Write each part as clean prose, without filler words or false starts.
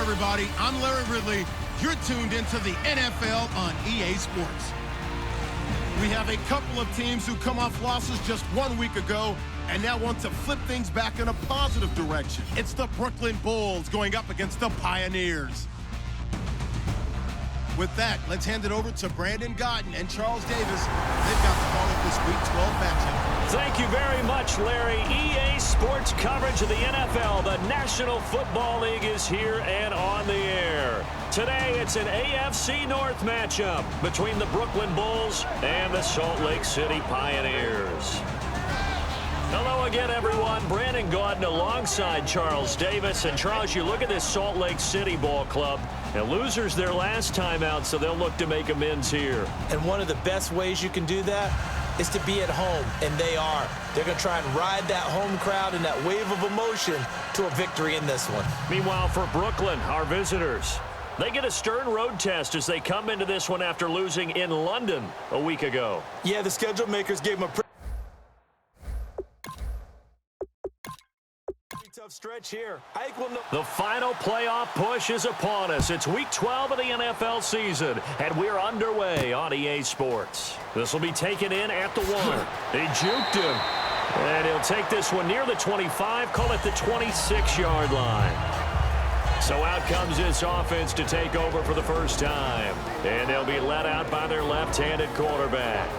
everybody. I'm Larry Ridley. You're tuned into the NFL on EA Sports. We have a couple of teams who come off losses just 1 week ago and now want to flip things back in a positive direction. It's the Brooklyn Bulls going up against the Pioneers. With that, let's hand it over to Brandon Godden and Charles Davis. They've got the call of this Week 12 matchup. Thank you very much, Larry. EA Sports coverage of the NFL. The National Football League is here and on the air. Today, it's an AFC North matchup between the Brooklyn Bulls and the Salt Lake City Pioneers. Hello again, everyone. Brandon Gaudin alongside Charles Davis. And Charles, you look at this Salt Lake City ball club. And losers their last time out, so they'll look to make amends here. And one of the best ways you can do that is to be at home, and they are. They're going to try and ride that home crowd and that wave of emotion to a victory in this one. Meanwhile, for Brooklyn, our visitors, they get a stern road test as they come into this one after losing in London a week ago. Yeah, the schedule makers gave them a pretty tough stretch here. The final playoff push is upon us. It's Week 12 of the NFL season, and we're underway on EA Sports. This will be taken in at the 1. They juked him, and he'll take this one near the 25, call it the 26-yard line. So out comes this offense to take over for the first time, and they'll be led out by their left-handed quarterback.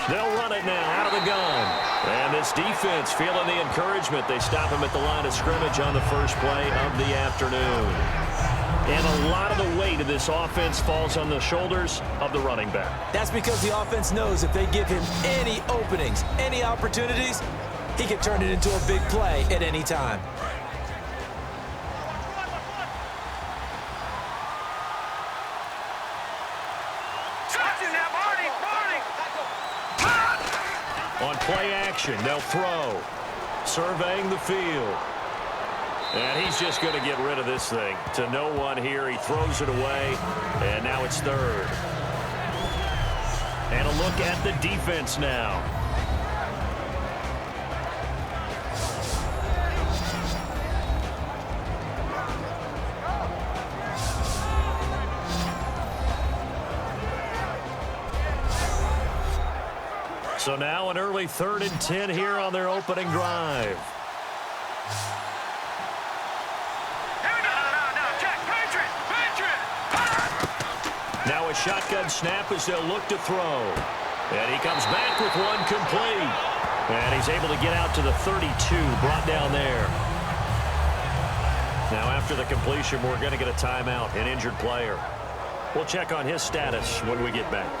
They'll run it now out of the gun. And this defense feeling the encouragement. They stop him at the line of scrimmage on the first play of the afternoon. And a lot of the weight of this offense falls on the shoulders of the running back. That's because the offense knows if they give him any openings, any opportunities, he can turn it into a big play at any time. On play action, they'll throw. Surveying the field. And he's just going to get rid of this thing. To no one here. He throws it away. And now it's third. And a look at the defense now. So now an early 3rd and 10 here on their opening drive. Now a shotgun snap as they'll look to throw. And he comes back with one complete. And he's able to get out to the 32, brought down there. Now after the completion, we're going to get a timeout, an injured player. We'll check on his status when we get back.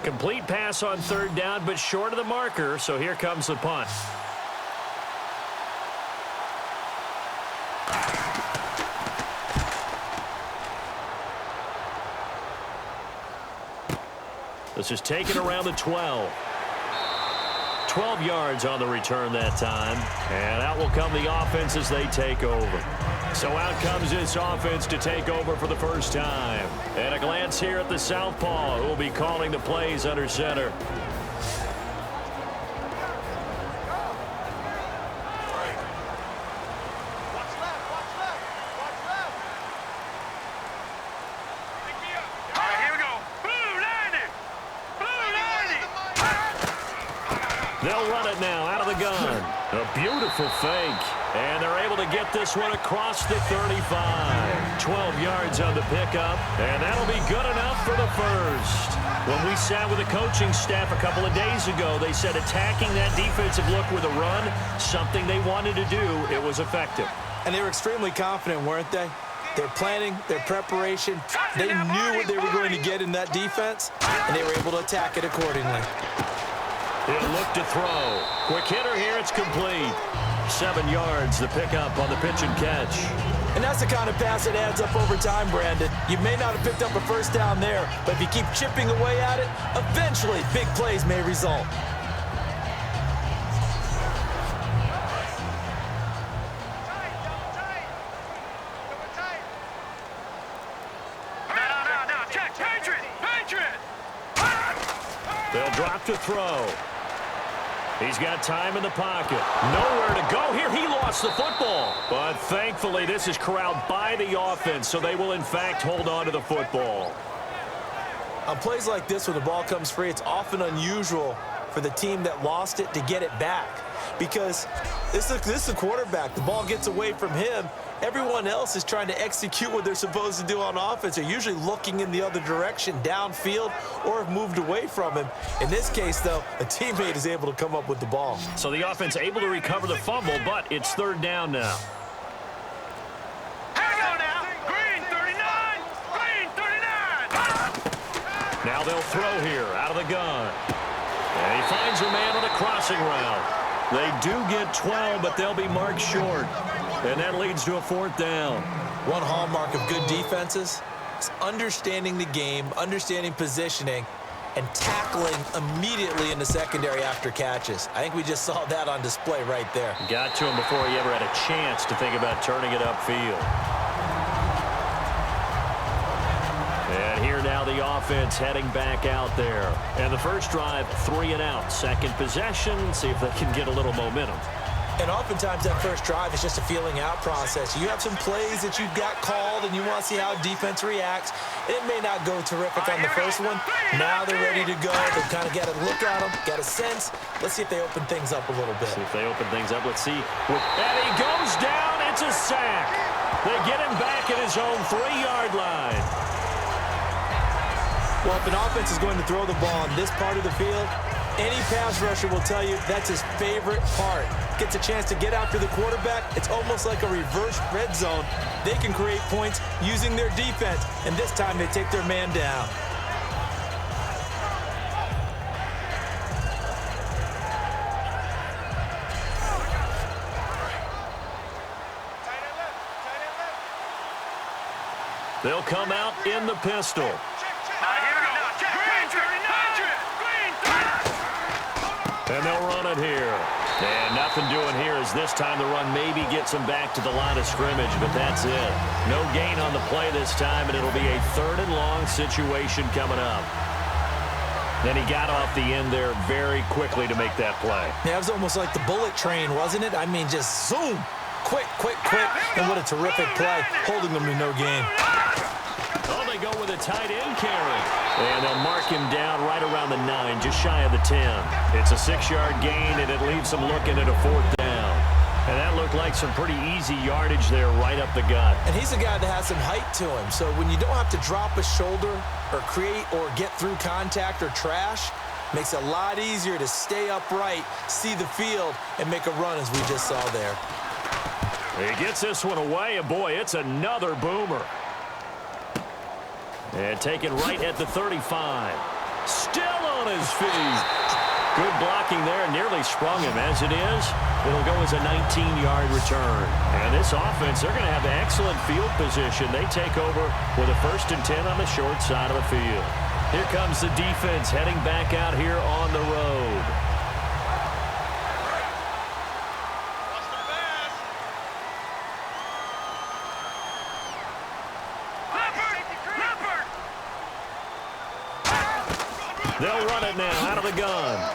Complete pass on 3rd down, but short of the marker, so here comes the punt. This is taken around the 12. 12 yards on the return that time, and out will come the offense as they take over. So out comes this offense to take over for the first time. And a glance here at the southpaw, who will be calling the plays under center. They'll run it now out of the gun. A beautiful fake. And they're able to get this one across the 35. 12 yards on the pickup. And that'll be good enough for the first. When we sat with the coaching staff a couple of days ago, they said attacking that defensive look with a run, something they wanted to do, it was effective. And they were extremely confident, weren't they? Their planning, their preparation, they knew what they were going to get in that defense, and they were able to attack it accordingly. He'll look to throw. Quick hitter here, it's complete. 7 yards, the pickup on the pitch and catch. And that's the kind of pass that adds up over time, Brandon. You may not have picked up a first down there, but if you keep chipping away at it, eventually big plays may result. They'll drop to throw. He's got time in the pocket. Nowhere to go here. He lost the football. But thankfully, this is corralled by the offense, so they will, in fact, hold on to the football. On plays like this, when the ball comes free, it's often unusual for the team that lost it to get it back. Because this is the quarterback. The ball gets away from him. Everyone else is trying to execute what they're supposed to do on offense. They're usually looking in the other direction, downfield, or have moved away from him. In this case, though, a teammate is able to come up with the ball. So the offense able to recover the fumble, but it's third down now. Now they'll throw here out of the gun. And he finds a man on a crossing route. They do get 12, but they'll be marked short. And that leads to a fourth down. One hallmark of good defenses is understanding the game, understanding positioning, and tackling immediately in the secondary after catches. I think we just saw that on display right there. Got to him before he ever had a chance to think about turning it upfield. And here now the offense heading back out there. And the first drive, 3 and out. Second possession, see if they can get a little momentum. And oftentimes that first drive is just a feeling out process. You have some plays that you've got called and you want to see how defense reacts. It may not go terrific on the first one. Now they're ready to go. They've kind of got a look at them, got a sense. Let's see if they open things up a little bit. See if they open things up. Let's see. And he goes down. It's a sack. They get him back at his own 3-yard line. Well, if an offense is going to throw the ball on this part of the field, any pass rusher will tell you that's his favorite part. Gets a chance to get after the quarterback. It's almost like a reverse red zone. They can create points using their defense, and this time they take their man down. They'll come out in the pistol. And they'll run it here. And nothing doing here as this time the run maybe gets him back to the line of scrimmage, but that's it. No gain on the play this time, and it'll be a 3rd and long situation coming up. Then he got off the end there very quickly to make that play. Yeah, it was almost like the bullet train, wasn't it? I mean, just zoom. Quick, quick, quick. And what a terrific play, holding them to no gain. Oh, they go with a tight end carry. And they'll mark him down right around the 9, just shy of the 10. It's a 6-yard gain, and it leaves them looking at a 4th down. And that looked like some pretty easy yardage there right up the gut. And he's a guy that has some height to him. So when you don't have to drop a shoulder or create or get through contact or trash, makes it a lot easier to stay upright, see the field, and make a run as we just saw there. He gets this one away, and boy, it's another boomer. And taken right at the 35. Still on his feet. Good blocking there. Nearly sprung him. As it is, it'll go as a 19-yard return. And this offense, they're going to have excellent field position. They take over with a 1st and 10 on the short side of the field. Here comes the defense heading back out here on the road. They'll run it now out of the gun.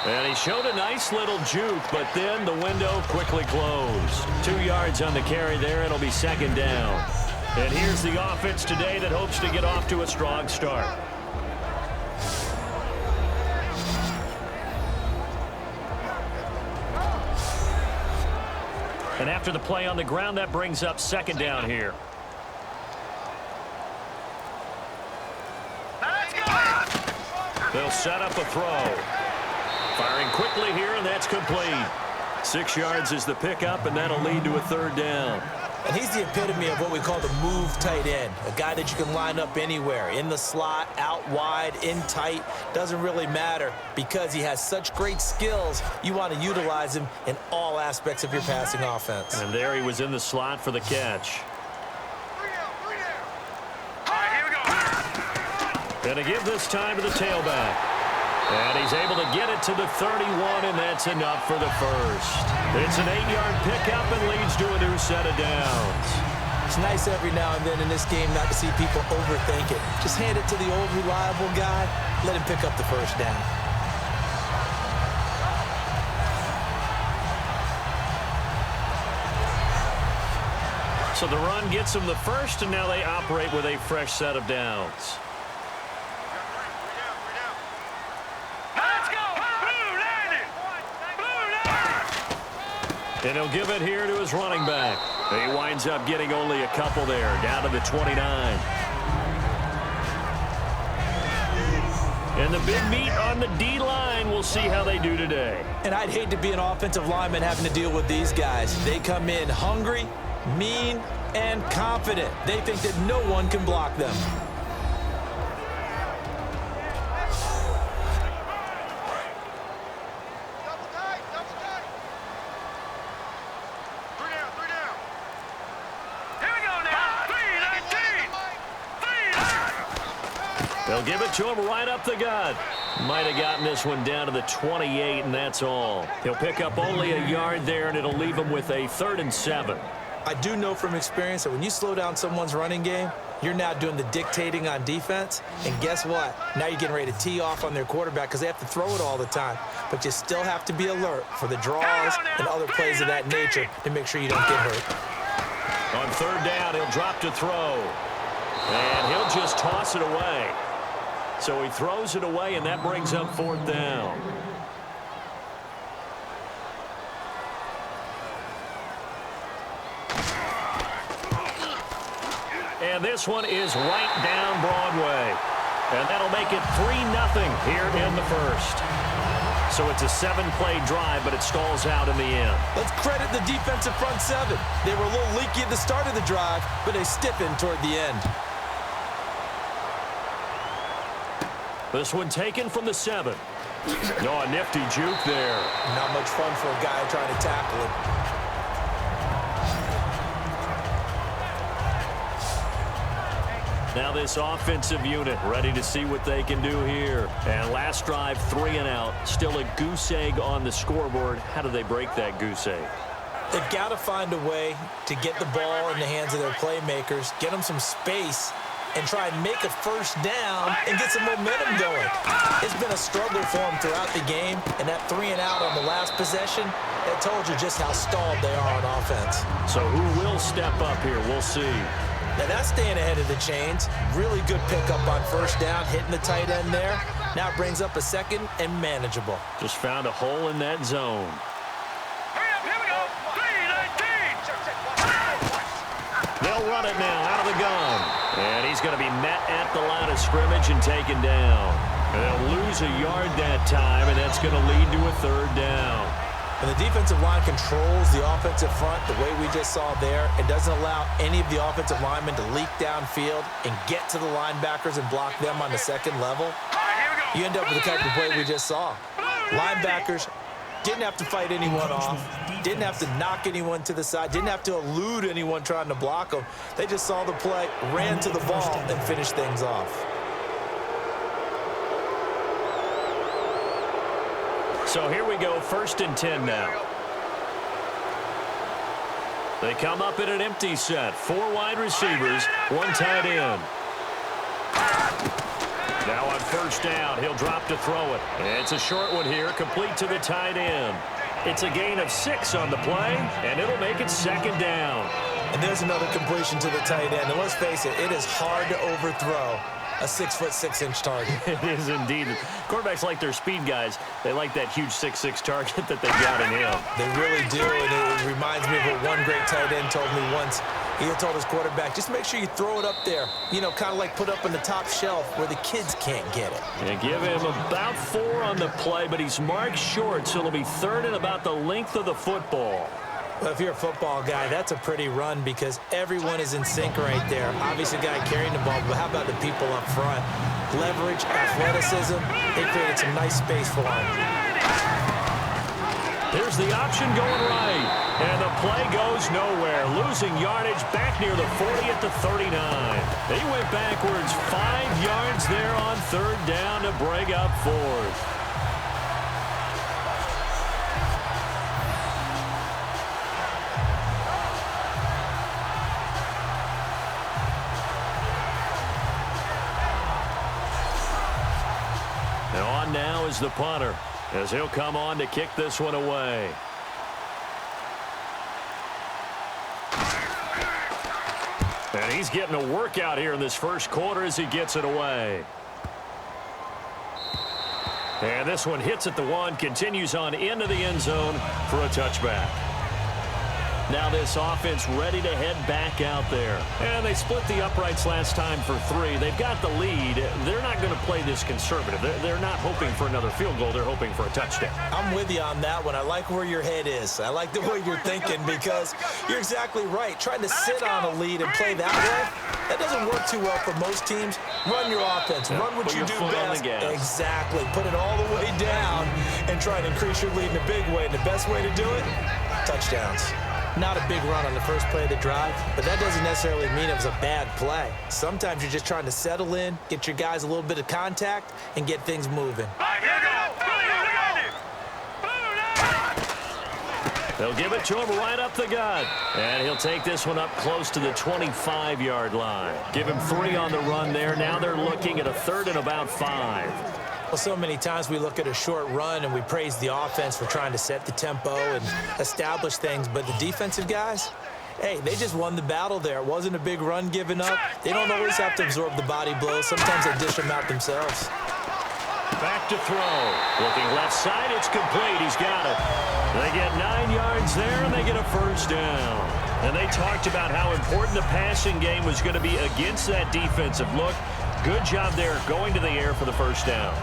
And he showed a nice little juke, but then the window quickly closed. 2 yards on the carry there. It'll be 2nd down. And here's the offense today that hopes to get off to a strong start. And after the play on the ground, that brings up 2nd down here. They'll set up a throw. Firing quickly here, and that's complete. 6 yards is the pickup, and that'll lead to a 3rd down. And he's the epitome of what we call the move tight end, a guy that you can line up anywhere, in the slot, out wide, in tight, doesn't really matter because he has such great skills. You want to utilize him in all aspects of your passing offense. And there he was in the slot for the catch. Gonna give this time to the tailback. And he's able to get it to the 31, and that's enough for the first. It's an 8-yard pickup and leads to a new set of downs. It's nice every now and then in this game not to see people overthink it. Just hand it to the old reliable guy. Let him pick up the first down. So the run gets them the first, and now they operate with a fresh set of downs. And he'll give it here to his running back. He winds up getting only a couple there, down to the 29. And the big meat on the D-line. We'll see how they do today. And I'd hate to be an offensive lineman having to deal with these guys. They come in hungry, mean, and confident. They think that no one can block them. They'll give it to him right up the gut. Might have gotten this one down to the 28, and that's all. He'll pick up only a yard there, and it'll leave him with a 3rd and 7. I do know from experience that when you slow down someone's running game, you're now doing the dictating on defense. And guess what? Now you're getting ready to tee off on their quarterback because they have to throw it all the time. But you still have to be alert for the draws and other plays of that nature to make sure you don't get hurt. On 3rd down, he'll drop to throw. And he'll just toss it away. So he throws it away, and that brings up 4th down. And this one is right down Broadway. And that'll make it 3-0 here in the first. So it's a 7-play drive, but it stalls out in the end. Let's credit the defensive front 7. They were a little leaky at the start of the drive, but they stiffened toward the end. This one taken from the 7. Oh, a nifty juke there. Not much fun for a guy trying to tackle him. Now this offensive unit ready to see what they can do here. And last drive, 3 and out. Still a goose egg on the scoreboard. How do they break that goose egg? They've got to find a way to get the ball in the hands of their playmakers, get them some space, and try and make a first down and get some momentum going. It's been a struggle for them throughout the game, and that 3 and out on the last possession, that told you just how stalled they are on offense. So who will step up here? We'll see. Now that's staying ahead of the chains. Really good pickup on first down, hitting the tight end there. Now it brings up a 2nd and manageable. Just found a hole in that zone. Here we go. 3-19. They'll run it now out of the gun. And he's going to be met at the line of scrimmage and taken down. And they'll lose a yard that time, and that's going to lead to a 3rd down. And the defensive line controls the offensive front the way we just saw there. It doesn't allow any of the offensive linemen to leak downfield and get to the linebackers and block them on the 2nd level. You end up with the type of play we just saw. Linebackers didn't have to fight anyone off, didn't have to knock anyone to the side, didn't have to elude anyone trying to block them. They just saw the play, ran to the ball, and finished things off. So here we go, 1st and 10 now. They come up in an empty set. 4 wide receivers, 1 tight end. Now on 1st down, he'll drop to throw it. It's a short one here, complete to the tight end. It's a gain of 6 on the play, and it'll make it 2nd down. And there's another completion to the tight end. And let's face it, it is hard to overthrow a 6'6" target. It is indeed. Quarterbacks like their speed guys. They like that huge 6'6" target that they got in him. They really do, and it reminds me of what one great tight end told me once. He had told his quarterback, just make sure you throw it up there. You know, kind of like put up on the top shelf where the kids can't get it. And give him about 4 on the play, but he's marked short, so it'll be 3rd and about the length of the football. Well, if you're a football guy, that's a pretty run because everyone is in sync right there. Obviously, the guy carrying the ball, but how about the people up front? Leverage, athleticism, they created some nice space for him. Here's the option going right. And the play goes nowhere. Losing yardage back near the 40 at the 39. They went backwards 5 yards there on third down to break up fourth. And on now is the punter, as he'll come on to kick this one away. And he's getting a workout here in this first quarter as he gets it away. And this one hits at the 1, continues on into the end zone for a touchback. Now this offense ready to head back out there. And they split the uprights last time for 3. They've got the lead. They're not going to play this conservative. They're not hoping for another field goal. They're hoping for a touchdown. I'm with you on that one. I like where your head is. I like the way you're thinking because you're exactly right. Trying to sit on a lead and play that way, that doesn't work too well for most teams. Run your offense. Run what you do best. Exactly. Put it all the way down and try and increase your lead in a big way. And the best way to do it, touchdowns. Not a big run on the first play of the drive, but that doesn't necessarily mean it was a bad play. Sometimes you're just trying to settle in, get your guys a little bit of contact, and get things moving. They'll give it to him right up the gut. And he'll take this one up close to the 25-yard line. Give him 3 on the run there. Now they're looking at a 3rd and about 5. Well, so many times we look at a short run and we praise the offense for trying to set the tempo and establish things, but the defensive guys, hey, they just won the battle there. It wasn't a big run given up. They don't always have to absorb the body blows. Sometimes they dish them out themselves. Back to throw. Looking left side, it's complete. He's got it. They get 9 yards there, and they get a first down. And they talked about how important the passing game was going to be against that defensive look. Good job there going to the air for the first down.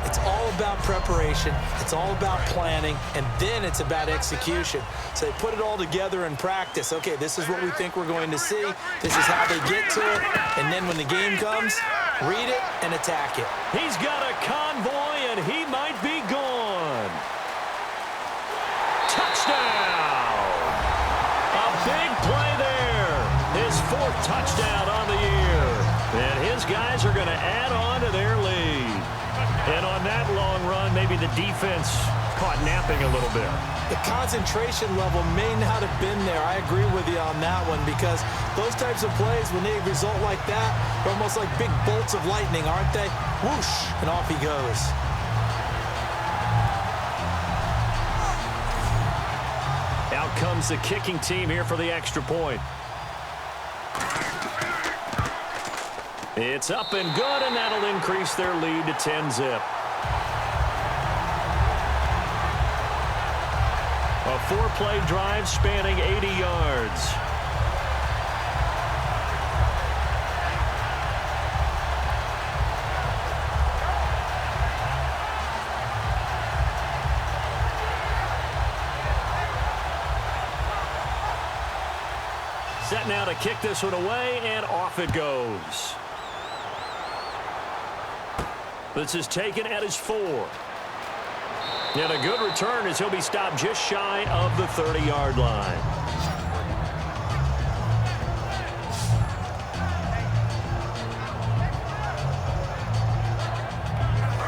It's all about preparation. It's all about planning, and then it's about execution. So they put it all together in practice. Okay, this is what we think we're going to see. This is how they get to it. And then when the game comes, read it and attack it. He's got a convoy, and he might be gone. Touchdown! A big play there. His 4th touchdown on the year. And his guys are going to add on to their lead. And on that long run, maybe the defense caught napping a little bit. The concentration level may not have been there. I agree with you on that one because those types of plays, when they result like that, are almost like big bolts of lightning, aren't they? Whoosh, and off he goes. Out comes the kicking team here for the extra point. It's up and good, and that'll increase their lead to 10-zip. A 4-play drive spanning 80 yards. Set now to kick this one away, and off it goes. This is taken at his 4. And a good return as he'll be stopped just shy of the 30-yard line.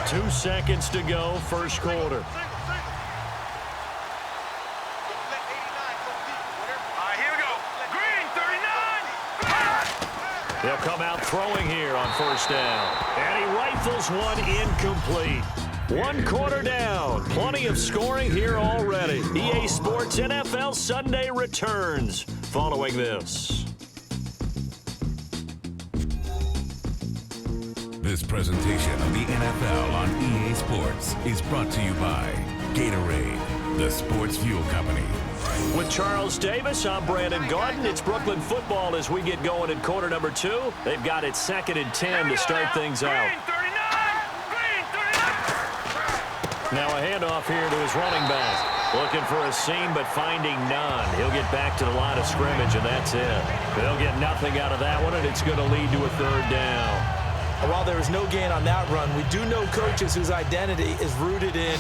Two seconds to go, first quarter. They'll come out throwing here on first down. And he rifles one incomplete. 1 quarter down. Plenty of scoring here already. EA Sports NFL Sunday returns following this. This presentation of the NFL on EA Sports is brought to you by Gatorade, the sports fuel company. With Charles Davis, I'm Brandon Garden. It's Brooklyn football as we get going in quarter number 2. They've got it 2nd and 10 to start things out. Now a handoff here to his running back. Looking for a seam, but finding none. He'll get back to the line of scrimmage, and that's it. They'll get nothing out of that one, and it's going to lead to a 3rd down. While there was no gain on that run, we do know coaches whose identity is rooted in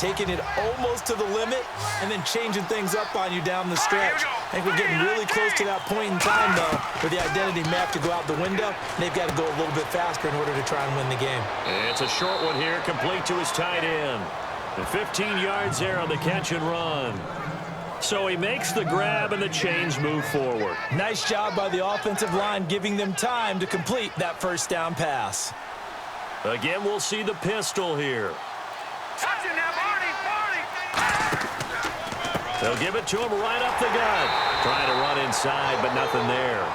taking it almost to the limit and then changing things up on you down the stretch. I think we're getting really close to that point in time, though, for the identity map to go out the window, and they've got to go a little bit faster in order to try and win the game. It's a short one here, complete to his tight end. And 15 yards there on the catch and run. So he makes the grab and the chains move forward. Nice job by the offensive line giving them time to complete that first down pass. Again, we'll see the pistol here. Touching now, Barney. They'll give it to him right up the gut. Trying to run inside, but nothing there.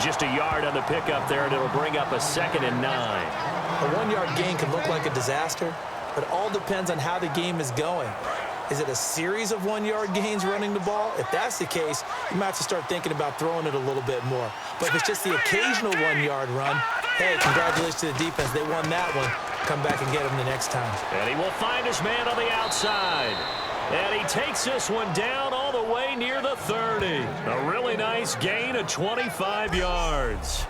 Just a yard on the pickup there, and it'll bring up a 2nd and 9. A 1-yard gain can look like a disaster, but it all depends on how the game is going. Is it a series of 1-yard gains running the ball? If that's the case, you might have to start thinking about throwing it a little bit more. But if it's just the occasional 1-yard run, hey, congratulations to the defense. They won that one. Come back and get him the next time. And he will find his man on the outside. And he takes this one down all the way near the 30. A really nice gain of 25 yards.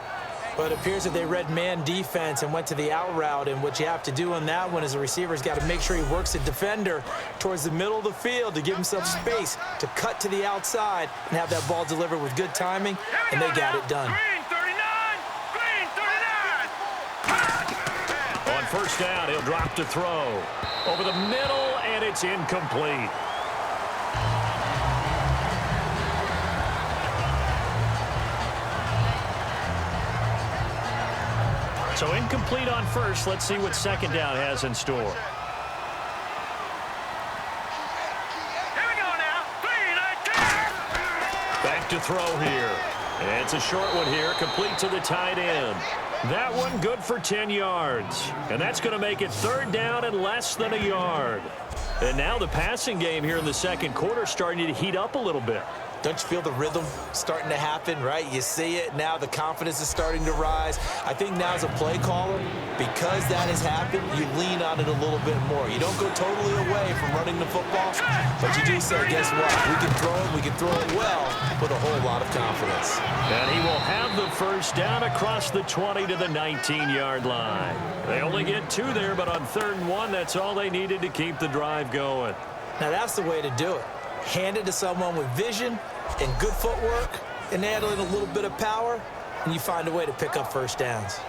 But it appears that they read man defense and went to the out route, and what you have to do on that one is the receiver's got to make sure he works the defender towards the middle of the field to give himself space to cut to the outside and have that ball delivered with good timing, and they got it done. Green 39. Green 39. On first down, he'll drop to throw. Over the middle, and it's incomplete. So incomplete on first. Let's see what second down has in store. Here we go now. 3-19. Back to throw here. And it's a short one here, complete to the tight end. That one good for 10 yards. And that's going to make it 3rd down and less than a yard. And now the passing game here in the second quarter starting to heat up a little bit. Don't you feel the rhythm starting to happen, right? You see it now. The confidence is starting to rise. I think now as a play caller, because that has happened, you lean on it a little bit more. You don't go totally away from running the football, but you do say, guess what? We can throw it. We can throw it well with a whole lot of confidence. And he will have the first down across the 20 to the 19-yard line. They only get 2 there, but on 3rd and 1, that's all they needed to keep the drive going. Now that's the way to do it. Hand it to someone with vision and good footwork and add in a little bit of power, and you find a way to pick up first downs.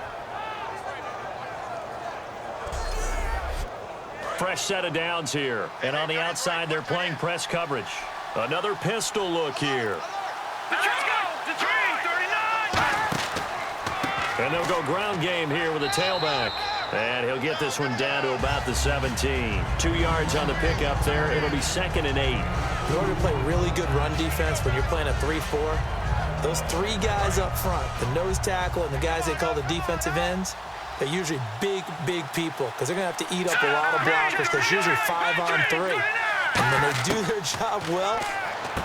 Fresh set of downs here. And on the outside, they're playing press coverage. Another pistol look here. Let's go. The green 39. And they'll go ground game here with a tailback. And he'll get this one down to about the 17. 2 yards on the pickup there. It'll be 2nd and 8. In order to play really good run defense when you're playing a 3-4, those 3 guys up front, the nose tackle and the guys they call the defensive ends, they're usually big, big people because they're going to have to eat up a lot of blockers. There's usually 5 on 3. And when they do their job well,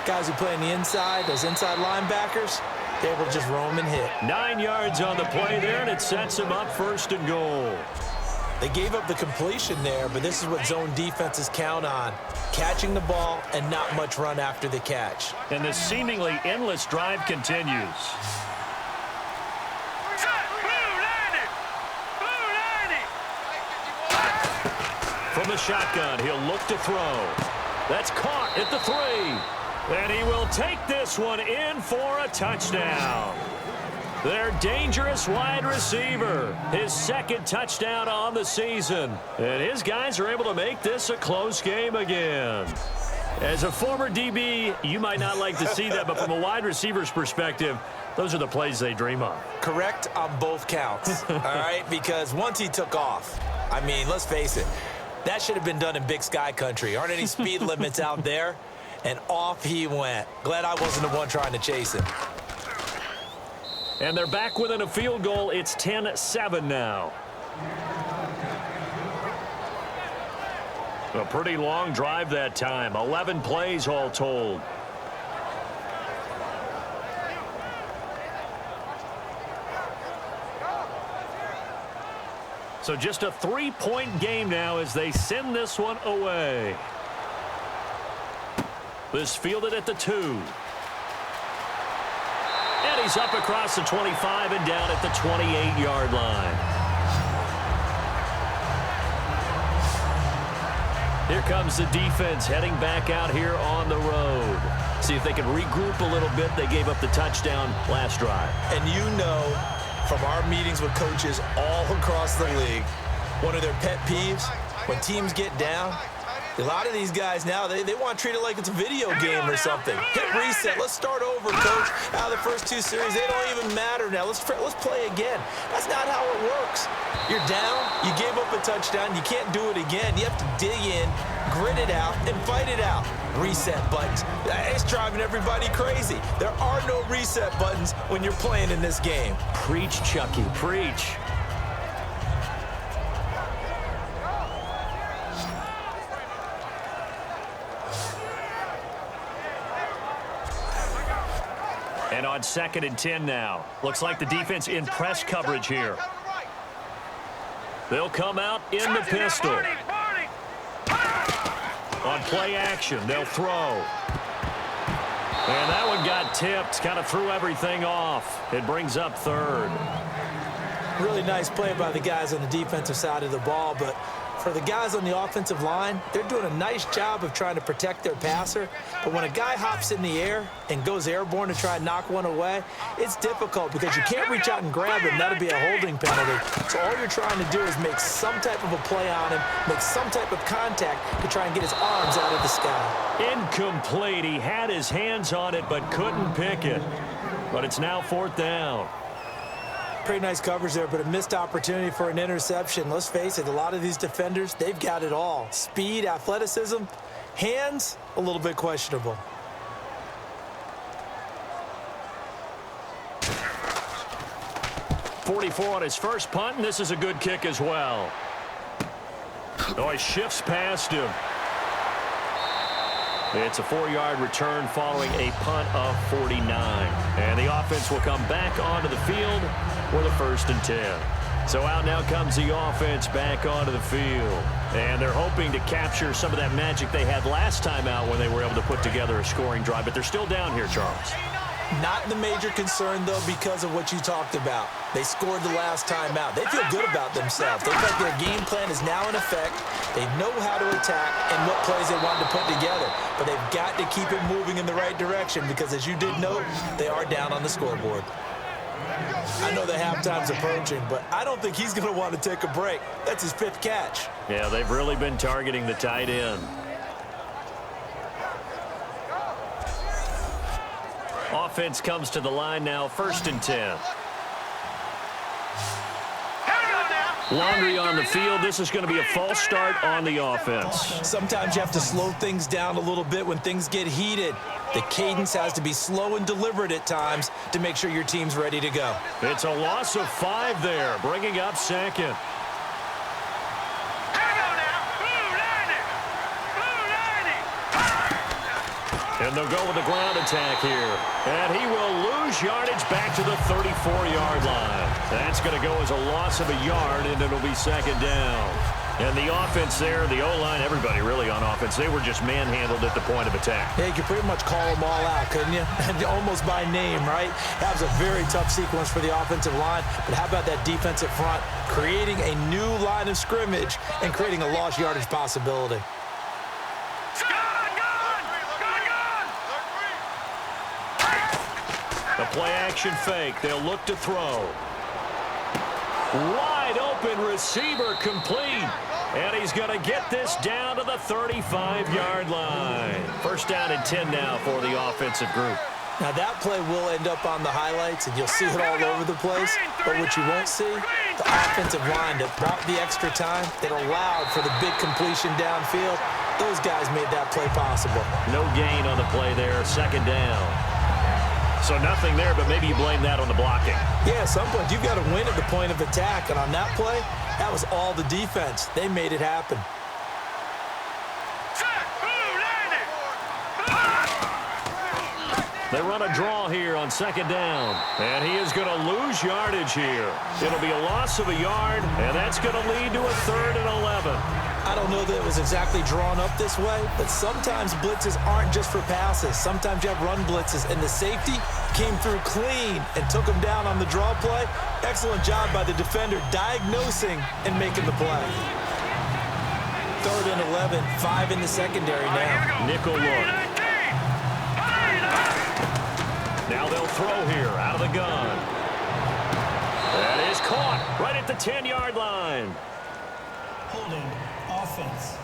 guys who play on the inside, those inside linebackers, they're able to just roam and hit. 9 yards on the play there, and it sets them up 1st and goal. They gave up the completion there, but this is what zone defenses count on. Catching the ball and not much run after the catch. And this seemingly endless drive continues. From the shotgun, he'll look to throw. That's caught at the 3. And he will take this one in for a touchdown. Their dangerous wide receiver. His 2nd touchdown on the season. And his guys are able to make this a close game again. As a former DB, you might not like to see that, but from a wide receiver's perspective, those are the plays they dream of. Correct on both counts, all right? Because once he took off, I mean, let's face it, that should have been done in Big Sky country. Aren't any speed limits out there? And off he went. Glad I wasn't the one trying to chase him. And they're back within a field goal. It's 10-7 now. A pretty long drive that time. 11 plays all told. So just a 3-point game now as they send this one away. This fielded at the 2. And he's up across the 25 and down at the 28-yard line. Here comes the defense heading back out here on the road. See if they can regroup a little bit. They gave up the touchdown last drive. And you know from our meetings with coaches all across the league, one of their pet peeves, when teams get down, a lot of these guys now, they want to treat it like it's a video game or something. Hit reset. Let's start over, coach. Out of the first 2 series, they don't even matter now. Let's play again. That's not how it works. You're down. You gave up a touchdown. You can't do it again. You have to dig in, grit it out, and fight it out. Reset buttons. It's driving everybody crazy. There are no reset buttons when you're playing in this game. Preach, Chucky. Preach. And on 2nd and 10 now. Looks like the defense in press coverage here. They'll come out in the pistol. On play action, they'll throw. And that one got tipped. Kind of threw everything off. It brings up 3rd. Really nice play by the guys on the defensive side of the ball, but for the guys on the offensive line, they're doing a nice job of trying to protect their passer. But when a guy hops in the air and goes airborne to try and knock one away, it's difficult because you can't reach out and grab him. That'll be a holding penalty. So all you're trying to do is make some type of a play on him, make some type of contact to try and get his arms out of the sky. Incomplete. He had his hands on it but couldn't pick it. But it's now 4th down. Pretty nice coverage there, but a missed opportunity for an interception. Let's face it, a lot of these defenders, they've got it all. Speed, athleticism, hands, a little bit questionable. .44 on his first punt, and this is a good kick as well. Oh, he shifts past him. It's a 4-yard return following a punt of 49. And the offense will come back onto the field with a 1st and 10. So out now comes the offense back onto the field. And they're hoping to capture some of that magic they had last time out when they were able to put together a scoring drive. But they're still down here, Charles. Not the major concern, though, because of what you talked about. They scored the last time out. They feel good about themselves. They feel like their game plan is now in effect. They know how to attack and what plays they want to put together. But they've got to keep it moving in the right direction because, as you did note, they are down on the scoreboard. I know the halftime's approaching, but I don't think he's going to want to take a break. That's his 5th catch. Yeah, they've really been targeting the tight end. Offense comes to the line now, 1st and 10. Laundry on the field. This is going to be a false start on the offense. Sometimes you have to slow things down a little bit when things get heated. The cadence has to be slow and deliberate at times to make sure your team's ready to go. It's a loss of 5 there, bringing up 2nd. And they'll go with the ground attack here. And he will lose yardage back to the 34-yard line. That's going to go as a loss of a yard, and it'll be 2nd down. And the offense there, the O-line, everybody really on offense, they were just manhandled at the point of attack. Yeah, you could pretty much call them all out, couldn't you? Almost by name, right? That was a very tough sequence for the offensive line. But how about that defensive front creating a new line of scrimmage and creating a lost yardage possibility? The play-action fake. They'll look to throw. Wide open receiver complete. And he's going to get this down to the 35-yard line. 1st down and 10 now for the offensive group. Now, that play will end up on the highlights, and you'll see it all over the place. But what you won't see, the offensive line that brought the extra time, that allowed for the big completion downfield, those guys made that play possible. No gain on the play there. 2nd down. So nothing there, but maybe you blame that on the blocking. Yeah, at some point, you've got to win at the point of attack. And on that play, that was all the defense. They made it happen. They run a draw here on 2nd down. And he is going to lose yardage here. It'll be a loss of a yard, and that's going to lead to a 3rd and 11. I don't know that it was exactly drawn up this way, but sometimes blitzes aren't just for passes. Sometimes you have run blitzes, and the safety came through clean and took him down on the draw play. Excellent job by the defender diagnosing and making the play. 3rd and 11, 5 in the secondary now. Nickel look. Now they'll throw here out of the gun. That is caught right at the 10-yard line. Holding offense.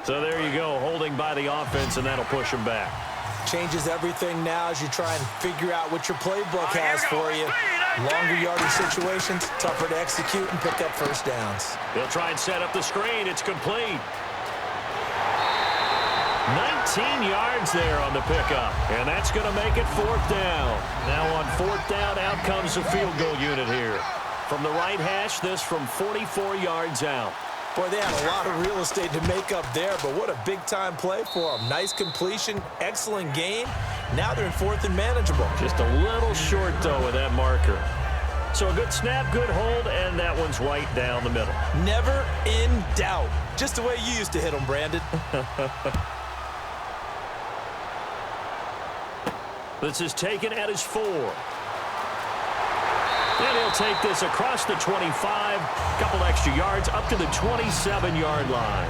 So there you go, holding by the offense, and that'll push them back. Changes everything now as you try and figure out what your playbook has for you. Longer yardage situations, tougher to execute and pick up first downs. They'll try and set up the screen. It's complete. 19 yards there on the pickup, and that's going to make it 4th down. Now on 4th down, out comes the field goal unit here. From the right hash, this from 44 yards out. Boy, they had a lot of real estate to make up there, but what a big-time play for them. Nice completion, excellent gain. Now they're in 4th and manageable. Just a little short, though, with that marker. So a good snap, good hold, and that one's right down the middle. Never in doubt. Just the way you used to hit them, Brandon. This is taken at his 4. And he'll take this across the 25, couple extra yards up to the 27-yard line.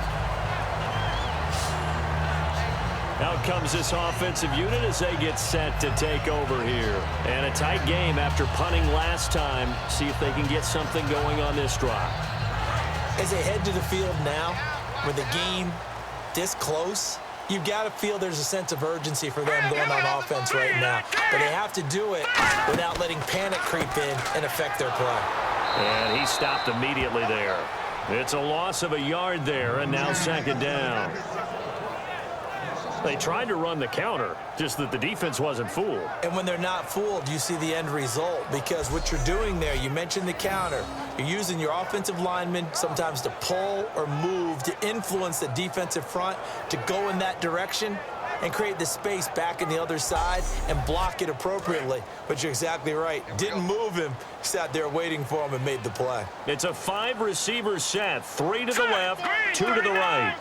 Out comes this offensive unit as they get set to take over here. And a tight game after punting last time. See if they can get something going on this drive. As they head to the field now, with the game this close, you've got to feel there's a sense of urgency for them going on offense right now. But they have to do it without letting panic creep in and affect their play. And he stopped immediately there. It's a loss of a yard there, and now 2nd down. They tried to run the counter, just that the defense wasn't fooled. And when they're not fooled, you see the end result, because what you're doing there, you mentioned the counter. You're using your offensive linemen sometimes to pull or move to influence the defensive front to go in that direction and create the space back in the other side and block it appropriately. But you're exactly right. Didn't move him. Sat there waiting for him and made the play. It's a 5-receiver set. 3 to the left, 2 to the right.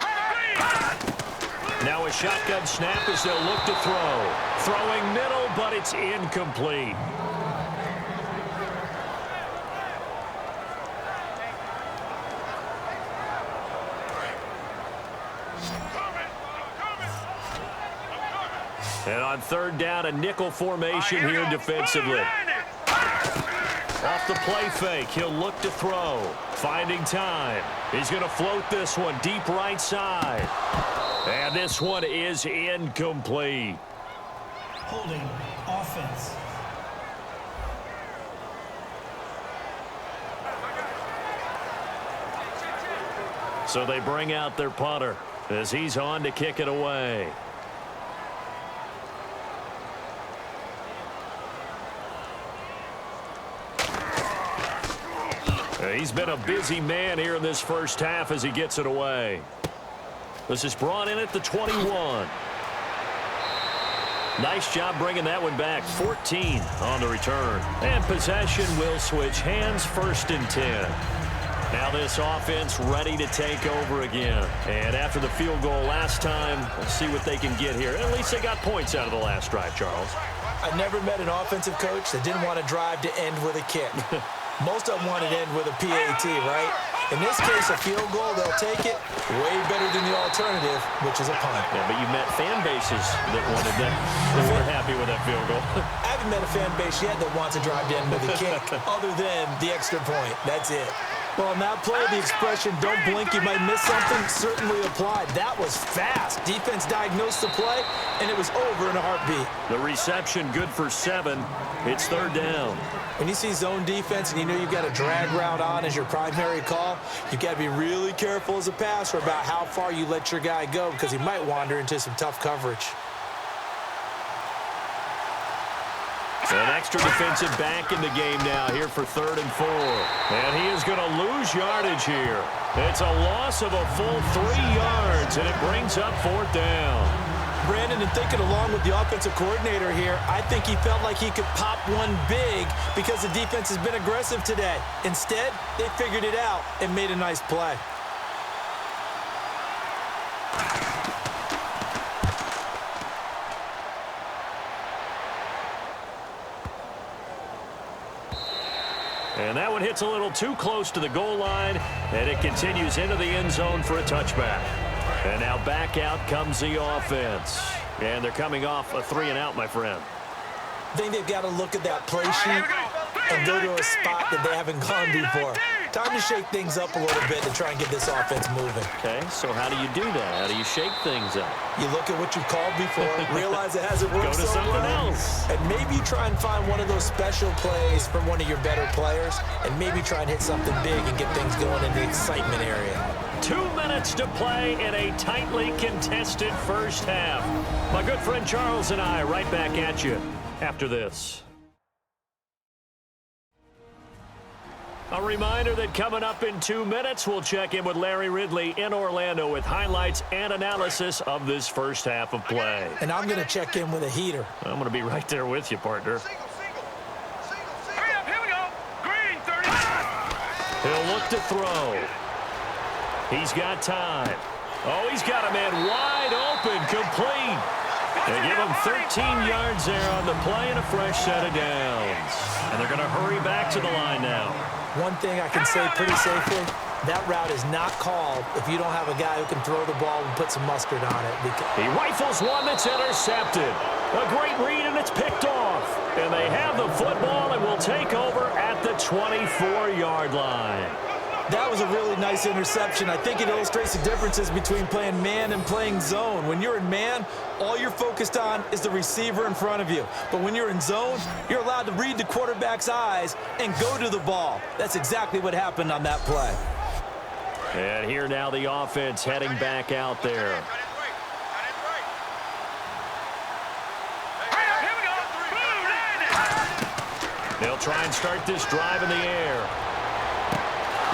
Now a shotgun snap as they'll look to throw. Throwing middle, but it's incomplete. And on 3rd down, a nickel formation here defensively. Off the play fake, he'll look to throw. Finding time. He's going to float this one deep right side. And this one is incomplete. Holding offense. So they bring out their punter as he's on to kick it away. He's been a busy man here in this first half as he gets it away. This is brought in at the 21. Nice job bringing that one back. 14 on the return. And possession will switch hands, 1st and 10. Now this offense ready to take over again. And after the field goal last time, let's see what they can get here. At least they got points out of the last drive, Charles. I never met an offensive coach that didn't want to drive to end with a kick. Most of them want to end with a PAT, right? In this case, a field goal, they'll take it way better than the alternative, which is a punt. Yeah, but you met fan bases that wanted that. They weren't happy with that field goal. I haven't met a fan base yet that wants to drive to end with a kick other than the extra point. That's it. Well, on that play, the expression, don't blink, you might miss something, certainly applied. That was fast. Defense diagnosed the play, and it was over in a heartbeat. The reception good for 7. It's 3rd down. When you see zone defense and you know you've got a drag route on as your primary call, you've got to be really careful as a passer about how far you let your guy go because he might wander into some tough coverage. An extra defensive back in the game now here for 3rd and 4. And he is going to lose yardage here. It's a loss of a full 3 yards, and it brings up 4th down. Brandon, and thinking along with the offensive coordinator here, I think he felt like he could pop one big because the defense has been aggressive today. Instead, they figured it out and made a nice play. And that one hits a little too close to the goal line, and it continues into the end zone for a touchback. And now back out comes the offense. And they're coming off a 3-and-out, my friend. I think they've got to look at that play sheet and go to a spot that they haven't gone before. Time to shake things up a little bit to try and get this offense moving. Okay, so how do you do that? How do you shake things up? You look at what you've called before, realize it hasn't worked Go to so something well, else. and maybe try and find one of those special plays from one of your better players, and maybe try and hit something big and get things going in the excitement area. 2 minutes to play in a tightly contested first half. My good friend Charles and I right back at you after this. A reminder that coming up in 2 minutes, we'll check in with Larry Ridley in Orlando with highlights and analysis of this first half of play. And I'm going to check in with a heater. I'm going to be right there with you, partner. Hurry up, here we go. Green, 35. He'll look to throw. He's got time. Oh, he's got a man wide open, complete. They give him 13 yards there on the play and a fresh set of downs. And they're going to hurry back to the line now. One thing I can say pretty safely, that route is not called if you don't have a guy who can throw the ball and put some mustard on it. He rifles one that's intercepted. A great read, and it's picked off. And they have the football and will take over at the 24-yard line. That was a really nice interception. I think it illustrates the differences between playing man and playing zone. When you're in man, all you're focused on is the receiver in front of you. But when you're in zone, you're allowed to read the quarterback's eyes and go to the ball. That's exactly what happened on that play. And here now the offense heading back out there. They'll try and start this drive in the air.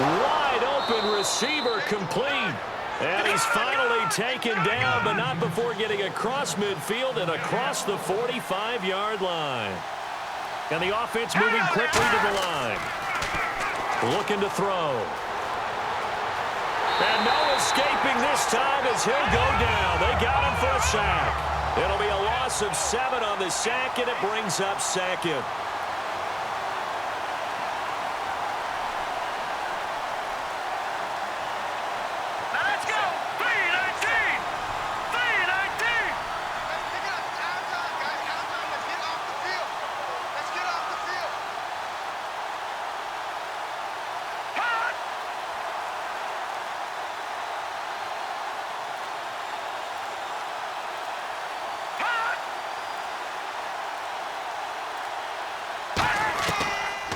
Wide open receiver complete. And he's finally taken down, but not before getting across midfield and across the 45-yard line. And the offense moving quickly to the line. Looking to throw. And no escaping this time as he'll go down. They got him for a sack. It'll be a loss of 7 on the sack, and it brings up second.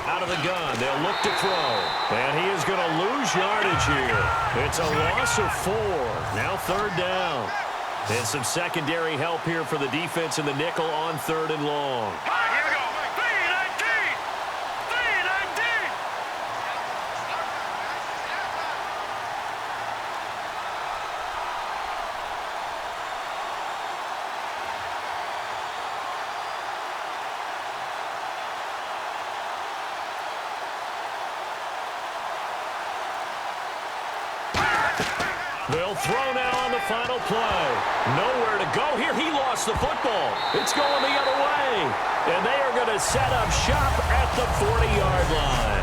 Out of the gun, they'll look to throw. And he is going to lose yardage here. It's a loss of 4. Now 3rd down. And some secondary help here for the defense in the nickel on 3rd and long. Here we go. 3-19. 3-19. They'll throw now on the final play. Nowhere to go here. He lost the football. It's going the other way. And they are going to set up shop at the 40-yard line.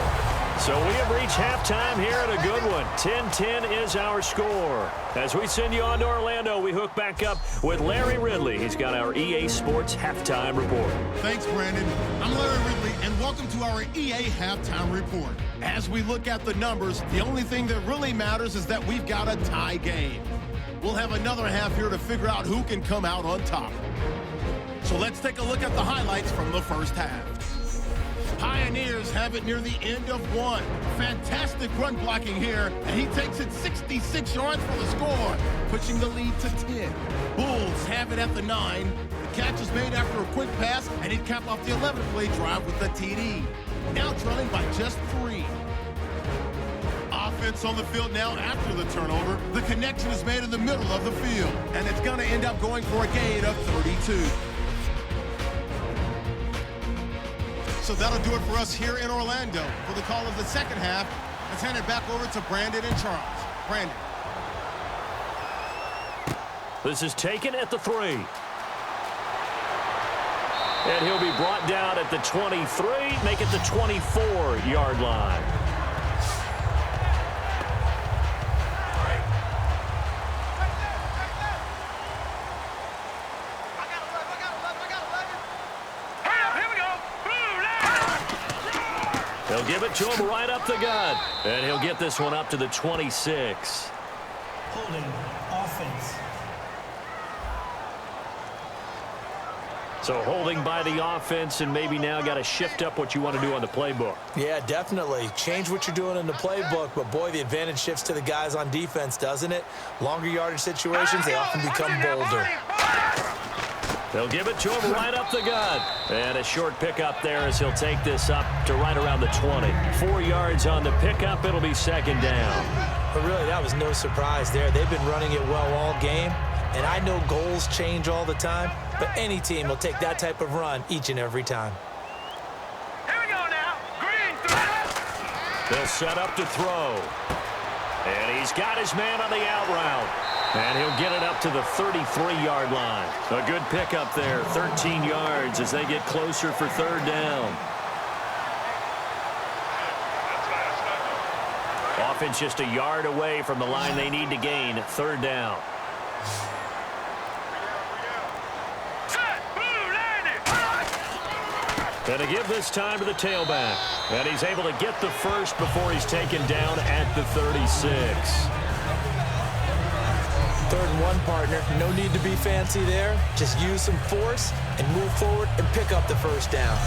So we have reached halftime here in a good one. 10-10 is our score. As we send you on to Orlando, we hook back up with Larry Ridley. He's got our EA Sports Halftime Report. Thanks, Brandon. I'm Larry Ridley, and welcome to our EA Halftime Report. As we look at the numbers, the only thing that really matters is that we've got a tie game. We'll have another half here to figure out who can come out on top. So let's take a look at the highlights from the first half. Pioneers have it near the end of 1. Fantastic run blocking here, and he takes it 66 yards for the score, pushing the lead to 10. Bulls have it at the 9. The catch is made after a quick pass, and he'd cap off the 11th-play drive with the TD. Now trailing by just 3. Offense on the field now after the turnover. The connection is made in the middle of the field, and it's going to end up going for a gain of 32. So that'll do it for us here in Orlando. For the call of the second half, let's hand it back over to Brandon and Charles. Brandon. This is taken at the 3. And he'll be brought down at the 23, make it the 24-yard line. They'll give it to him right up the gut. And he'll get this one up to the 26. Holding offense. So holding by the offense, and maybe now got to shift up what you want to do on the playbook. Yeah, definitely. Change what you're doing in the playbook, but boy, the advantage shifts to the guys on defense, doesn't it? Longer yardage situations, they often become bolder. They'll give it to him right up the gut. And a short pickup there as he'll take this up to right around the 20. 4 yards on the pickup. It'll be second down. But really, that was no surprise there. They've been running it well all game. And I know goals change all the time, but any team will take that type of run each and every time. Here we go now. Green, They'll set up to throw. And he's got his man on the out route. And he'll get it up to the 33-yard line. A good pickup there, 13 yards as they get closer for third down. Offense just a yard away from the line they need to gain. Third down. And to give this time to the tailback. And he's able to get the first before he's taken down at the 36. 3rd and 1, partner. No need to be fancy there. Just use some force and move forward and pick up the first down.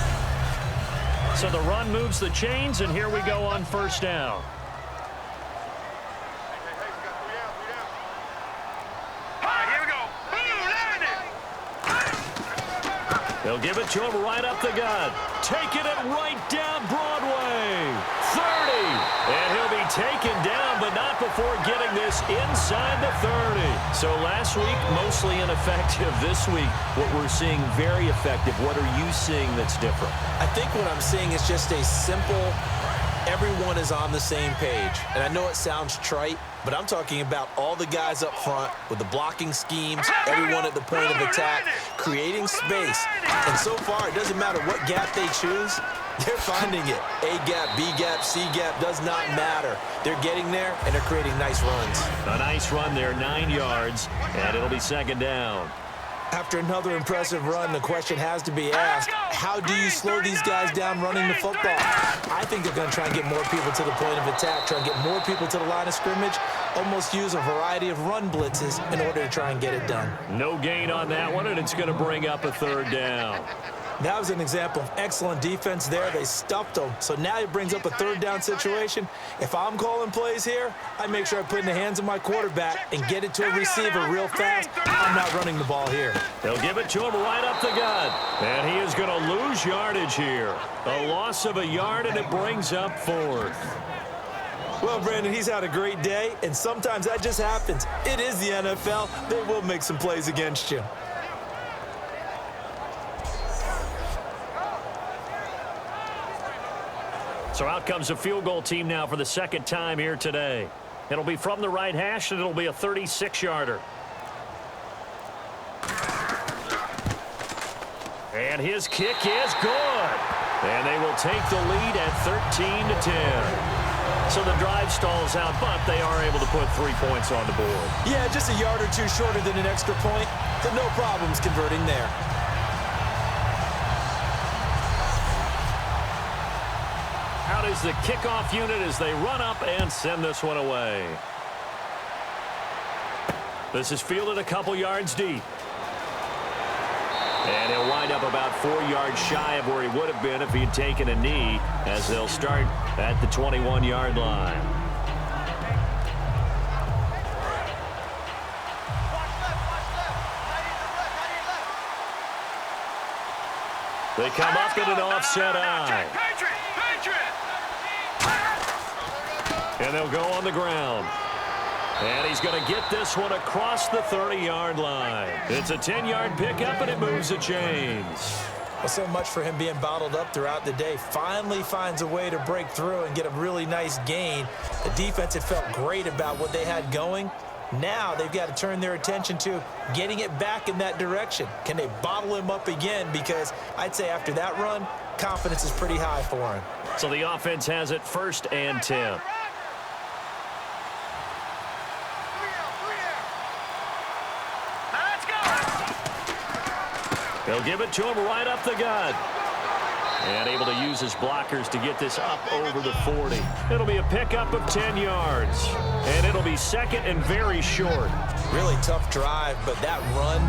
So the run moves the chains, and here we go on first down. They'll give it to him right up the gut. Taking it right down Broadway. 30. And he'll be taken down, but not before getting this inside the 30. So last week, mostly ineffective. This week, what we're seeing very effective. What are you seeing that's different? I think what I'm seeing is just a simple, everyone is on the same page. And I know it sounds trite, but I'm talking about all the guys up front with the blocking schemes, everyone at the point of attack, creating space. And so far, it doesn't matter what gap they choose, they're finding it. A gap, B gap, C gap, does not matter. They're getting there, and they're creating nice runs. A nice run there, 9 yards, and it'll be second down. After another impressive run, the question has to be asked, how do you slow these guys down running the football? I think they're going to try and get more people to the point of attack, try and get more people to the line of scrimmage, almost use a variety of run blitzes in order to try and get it done. No gain on that one, and it's going to bring up a third down. That was an example of excellent defense there. They stuffed them. So now it brings up a third down situation. If I'm calling plays here, I make sure I put it in the hands of my quarterback and get it to a receiver real fast. I'm not running the ball here. They'll give it to him right up the gut. And he is going to lose yardage here. A loss of a yard, and it brings up 4th. Well, Brandon, he's had a great day, and sometimes that just happens. It is the NFL. They will make some plays against you. So out comes a field goal team now for the second time here today. It'll be from the right hash, and it'll be a 36-yarder. And his kick is good. And they will take the lead at 13-10. So the drive stalls out, but they are able to put 3 points on the board. Yeah, just a yard or two shorter than an extra point, but no problems converting there. Out is the kickoff unit as they run up and send this one away. This is fielded a couple yards deep. And he'll wind up about 4 yards shy of where he would have been if he had taken a knee, as they'll start at the 21-yard line. They come up in an offset eye. And they'll go on the ground. And he's going to get this one across the 30-yard line. It's a 10-yard pickup, and it moves the chains. Well, so much for him being bottled up throughout the day. Finally finds a way to break through and get a really nice gain. The defense had felt great about what they had going, Now they've got to turn their attention to getting it back in that direction. Can they bottle him up again? Because I'd say after that run, confidence is pretty high for him. So the offense has it 1st and 10. They'll give it to him right up the gut. And able to use his blockers to get this up over the 40. It'll be a pickup of 10 yards. And it'll be 2nd and very short. Really tough drive, but that run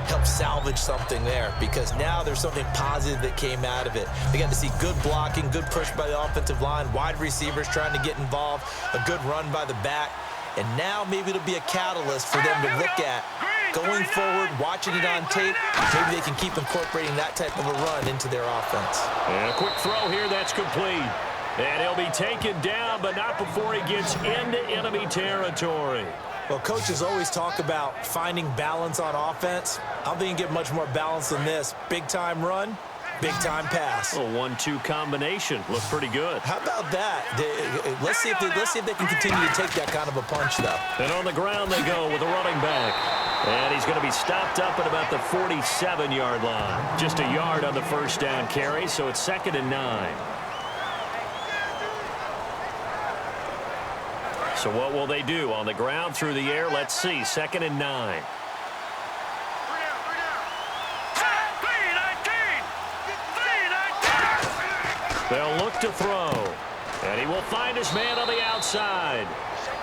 helped salvage something there because now there's something positive that came out of it. They got to see good blocking, good push by the offensive line, wide receivers trying to get involved, a good run by the back. And now maybe it'll be a catalyst for them to look at going forward, watching it on tape. Maybe they can keep incorporating that type of a run into their offense. And a quick throw here, that's complete. And he'll be taken down, but not before he gets into enemy territory. Well, coaches always talk about finding balance on offense. I don't think you can get much more balance than this. Big-time run, big-time pass. A 1-2 combination. Looked pretty good. How about that? Let's see if they can continue to take that kind of a punch, though. And on the ground they go with the running back. And he's going to be stopped up at about the 47-yard line. Just a yard on the 1st down carry, so it's 2nd and 9. So what will they do? On the ground, through the air, let's see. 2nd and 9. They'll look to throw. And he will find his man on the outside.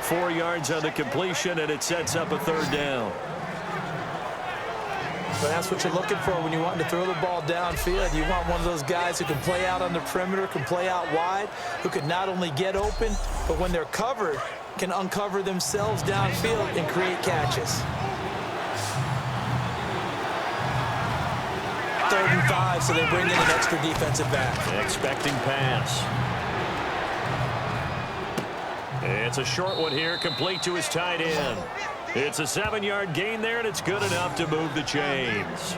4 yards on the completion, and it sets up a 3rd down. But that's what you're looking for when you want to throw the ball downfield. You want one of those guys who can play out on the perimeter, can play out wide, who can not only get open, but when they're covered, can uncover themselves downfield and create catches. 3rd and 5, so they bring in an extra defensive back. Expecting pass. It's a short one here, complete to his tight end. It's a 7-yard gain there, and it's good enough to move the chains.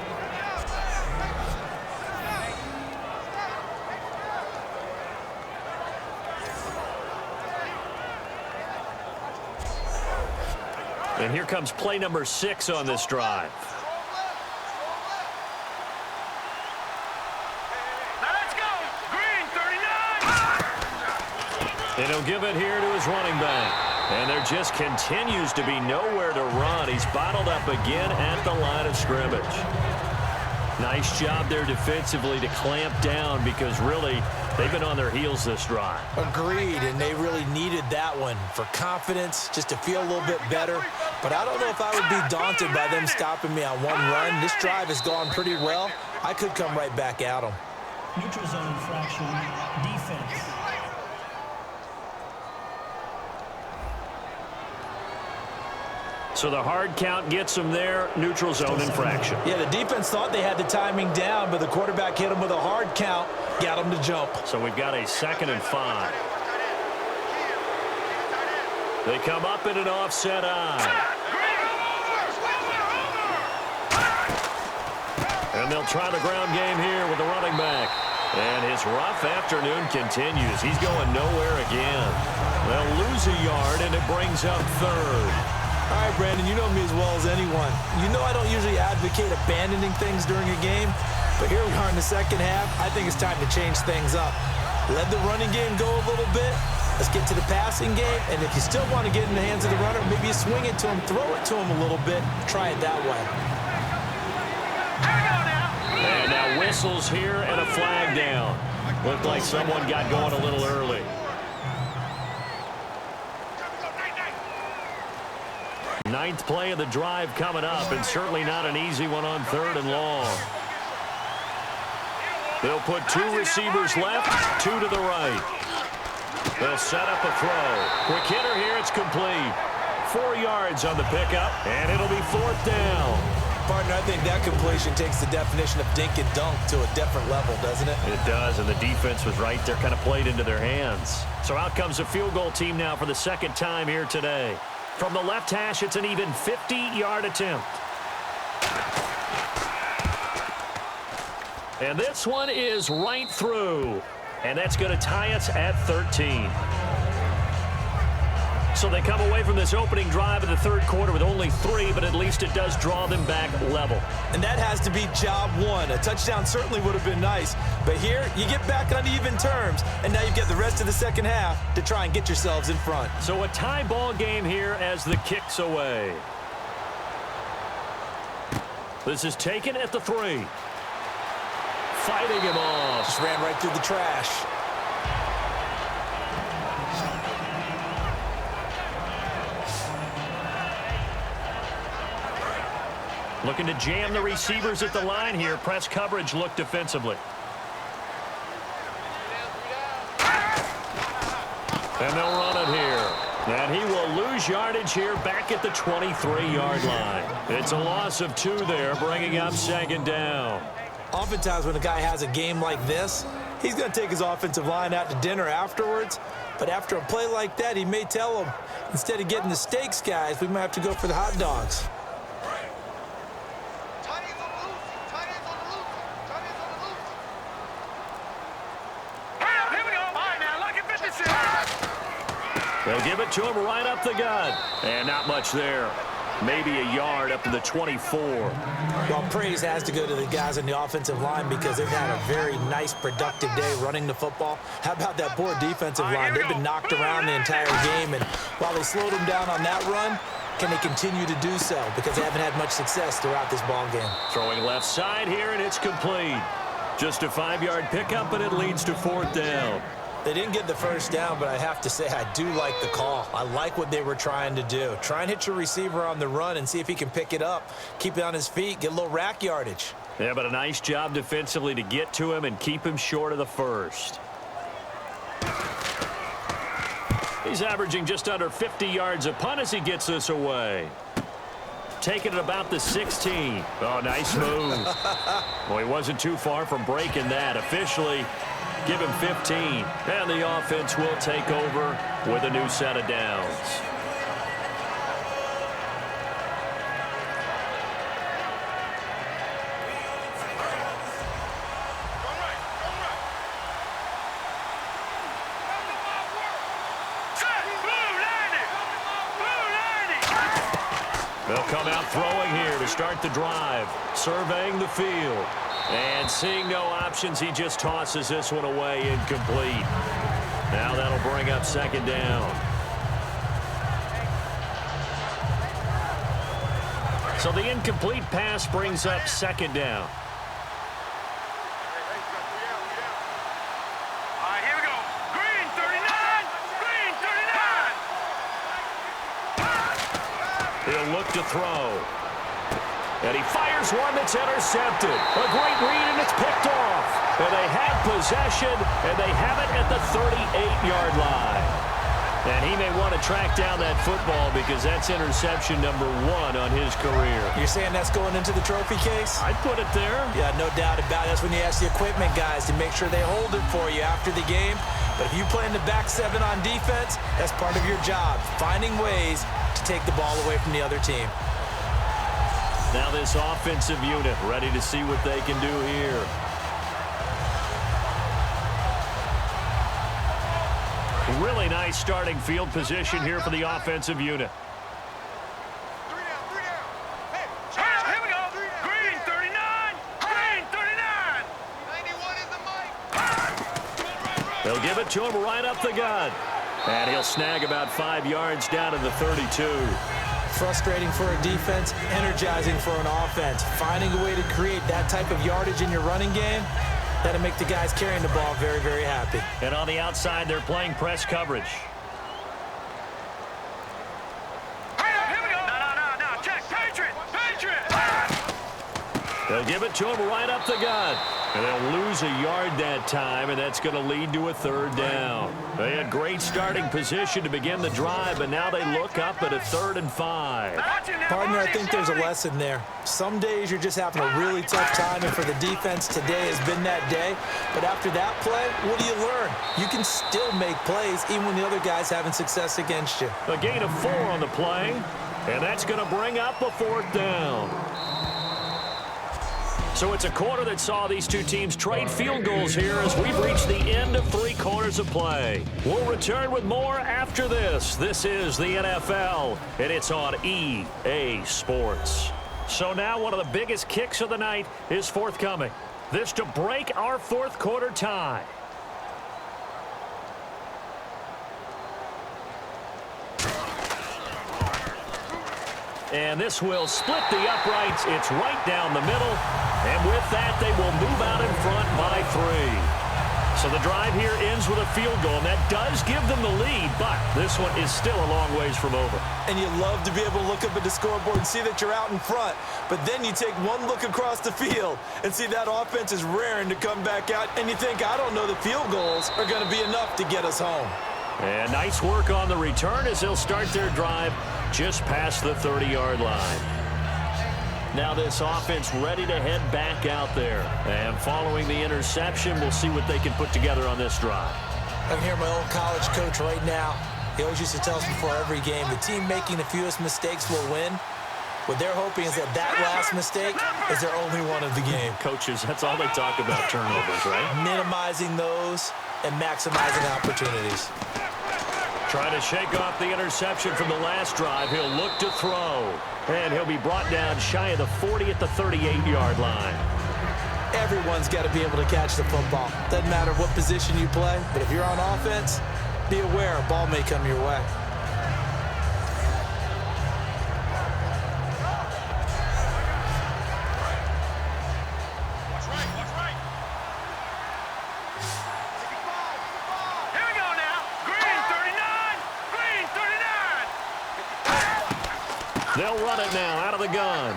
And here comes play number 6 on this drive. Now let's go. Green, 39. And he'll give it here to his running back. And there just continues to be nowhere to run. He's bottled up again at the line of scrimmage. Nice job there defensively to clamp down because really they've been on their heels this drive. Agreed, and they really needed that one for confidence, just to feel a little bit better. But I don't know if I would be daunted by them stopping me on one run. This drive has gone pretty well. I could come right back at them. Neutral zone infraction, defense. So the hard count gets them there, neutral zone infraction. Yeah, the defense thought they had the timing down, but the quarterback hit them with a hard count, got them to jump. So we've got a 2nd and 5. They come up in an offset eye. And they'll try the ground game here with the running back. And his rough afternoon continues. He's going nowhere again. They'll lose a yard, and it brings up 3rd. All right, Brandon, you know me as well as anyone. You know I don't usually advocate abandoning things during a game, but here we are in the 2nd half. I think it's time to change things up. Let the running game go a little bit. Let's get to the passing game, and if you still want to get in the hands of the runner, maybe you swing it to him, throw it to him a little bit, try it that way. And now whistles here and a flag down. Looked like someone got going a little early. Ninth play of the drive coming up, and certainly not an easy one on 3rd and long. They'll put 2 receivers left, 2 to the right. They'll set up a throw. Quick hitter here, it's complete. 4 yards on the pickup, and it'll be 4th down. Partner, I think that completion takes the definition of dink and dunk to a different level, doesn't it? It does, and the defense was right there, kind of played into their hands. So out comes a field goal team now for the 2nd time here today. From the left hash, it's an even 50-yard attempt. And this one is right through. And that's going to tie us at 13. So they come away from this opening drive in the third quarter with only 3, but at least it does draw them back level. And that has to be job one. A touchdown certainly would have been nice, but here you get back on even terms, and now you get the rest of the second half to try and get yourselves in front. So a tie ball game here as the kick's away. This is taken at the 3. Fighting him off. Just ran right through the trash. Looking to jam the receivers at the line here. Press coverage look defensively. And they'll run it here. And he will lose yardage here back at the 23-yard line. It's a loss of 2 there, bringing up second down. Oftentimes when a guy has a game like this, he's going to take his offensive line out to dinner afterwards. But after a play like that, he may tell them, instead of getting the steaks, guys, we might have to go for the hot dogs. They'll give it to him right up the gut. And not much there. Maybe a yard up to the 24. Well, praise has to go to the guys on the offensive line because they've had a very nice, productive day running the football. How about that poor defensive line? They've been knocked around the entire game, and while they slowed them down on that run, can they continue to do so? Because they haven't had much success throughout this ball game. Throwing left side here, and it's complete. Just a 5-yard pickup, and it leads to 4th down. They didn't get the first down, but I have to say I do like the call. I like what they were trying to do. Try and hit your receiver on the run and see if he can pick it up. Keep it on his feet, get a little rack yardage. Yeah, but a nice job defensively to get to him and keep him short of the first. He's averaging just under 50 yards a punt as he gets this away. Taking it about the 16. Oh, nice move. Well, he wasn't too far from breaking that. Officially, give him 15. And the offense will take over with a new set of downs. They'll come out throwing here to start the drive. Surveying the field. And seeing no options, he just tosses this one away incomplete. Now that'll bring up second down. So the incomplete pass brings up second down. All right, here we go. Green 39. Green 39. He'll look to throw. And he fires one that's intercepted. A great read, and it's picked off. And they have possession, and they have it at the 38-yard line. And he may want to track down that football because that's interception number 1 on his career. You're saying that's going into the trophy case? I'd put it there. Yeah, no doubt about it. That's when you ask the equipment guys to make sure they hold it for you after the game. But if you play in the back 7 on defense, that's part of your job, finding ways to take the ball away from the other team. Now this offensive unit ready to see what they can do here. Really nice starting field position here for the offensive unit. 3 down. Hey, here we go. Green 39. Green 39. 91 is the mic. They'll give it to him right up the gut. And he'll snag about 5 yards down to the 32. Frustrating for a defense, energizing for an offense. Finding a way to create that type of yardage in your running game, that'll make the guys carrying the ball very, very happy. And on the outside, they're playing press coverage. Here we go. No. Check. Patriot. They'll give it to him right up the gut. And they'll lose a yard that time, and that's going to lead to a 3rd down. They had great starting position to begin the drive, but now they look up at a 3rd and 5. Partner, I think there's a lesson there. Some days you're just having a really tough time, and for the defense, today has been that day. But after that play, what do you learn? You can still make plays even when the other guy's having success against you. A gain of 4 on the play, and that's going to bring up a 4th down. So it's a quarter that saw these two teams trade field goals here as we've reached the end of 3 quarters. quarters of play. We'll return with more after this. This is the NFL, and it's on EA Sports. So now one of the biggest kicks of the night is forthcoming. This to break our fourth quarter tie. And this will split the uprights. It's right down the middle. And with that, they will move out in front by 3. So the drive here ends with a field goal, and that does give them the lead, but this one is still a long ways from over. And you love to be able to look up at the scoreboard and see that you're out in front, but then you take one look across the field and see that offense is raring to come back out, and you think, I don't know, the field goals are going to be enough to get us home. And nice work on the return as they'll start their drive just past the 30-yard line. Now this offense ready to head back out there. And following the interception, we'll see what they can put together on this drive. I can hear my old college coach right now. He always used to tell us before every game, the team making the fewest mistakes will win. What they're hoping is that last mistake is their only one of the game. Coaches, that's all they talk about, turnovers, right? Minimizing those and maximizing opportunities. Trying to shake off the interception from the last drive. He'll look to throw. And he'll be brought down shy of the 40 at the 38-yard line. Everyone's got to be able to catch the football. Doesn't matter what position you play, but if you're on offense, be aware a ball may come your way. They'll run it now out of the gun.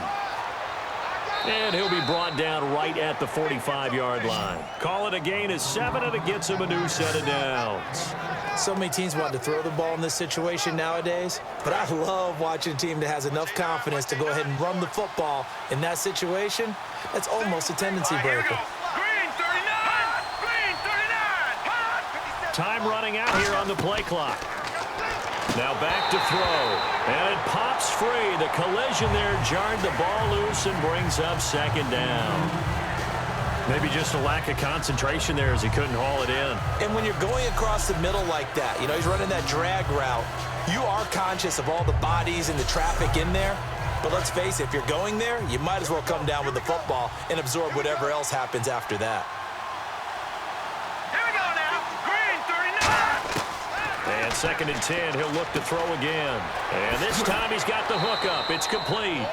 And he'll be brought down right at the 45-yard line. Call it a gain of 7, and it gets him a new set of downs. So many teams want to throw the ball in this situation nowadays, but I love watching a team that has enough confidence to go ahead and run the football in that situation. That's almost a tendency breaker. Green 39! Green 39! Time running out here on the play clock. Now back to throw, and it pops free. The collision there jarred the ball loose and brings up second down. Maybe just a lack of concentration there as he couldn't haul it in. And when you're going across the middle like that, you know, he's running that drag route, you are conscious of all the bodies and the traffic in there. But let's face it, if you're going there, you might as well come down with the football and absorb whatever else happens after that. And 2nd and 10, he'll look to throw again. And this time he's got the hook up. It's complete.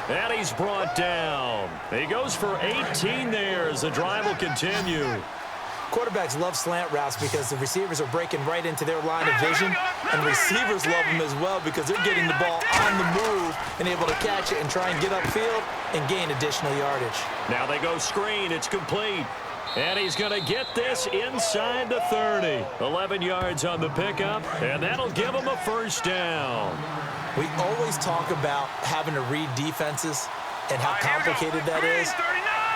And he's brought down. He goes for 18 there as the drive will continue. Quarterbacks love slant routes because the receivers are breaking right into their line of vision. And receivers love them as well because they're getting the ball on the move and able to catch it and try and get upfield and gain additional yardage. Now they go screen. It's complete. And he's going to get this inside the 30. 11 yards on the pickup, and that'll give him a first down. We always talk about having to read defenses and how complicated that is.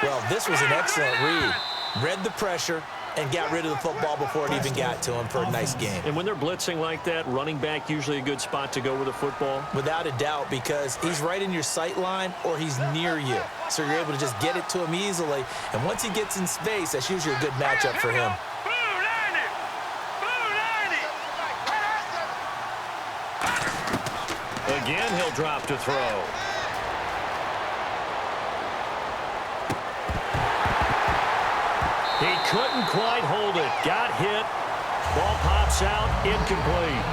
Well, this was an excellent read. Read the pressure and got rid of the football before it even got to him for a nice game. And when they're blitzing like that, running back usually a good spot to go with the football? Without a doubt, because he's right in your sight line or he's near you. So you're able to just get it to him easily. And once he gets in space, that's usually a good matchup for him. Again, he'll drop to throw. He couldn't quite hold it. Got hit. Ball pops out. Incomplete.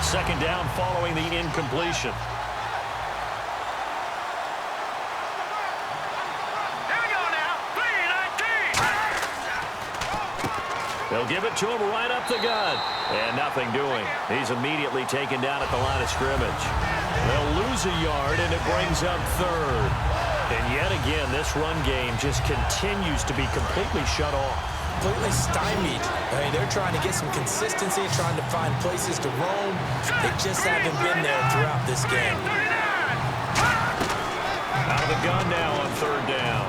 2nd down following the incompletion. They'll give it to him right up the gut. And nothing doing. He's immediately taken down at the line of scrimmage. They'll lose a yard, and it brings up 3rd. And yet again, this run game just continues to be completely shut off. Completely stymied. I mean, they're trying to get some consistency, trying to find places to roam. They just haven't been there throughout this game. Out of the gun now on 3rd down.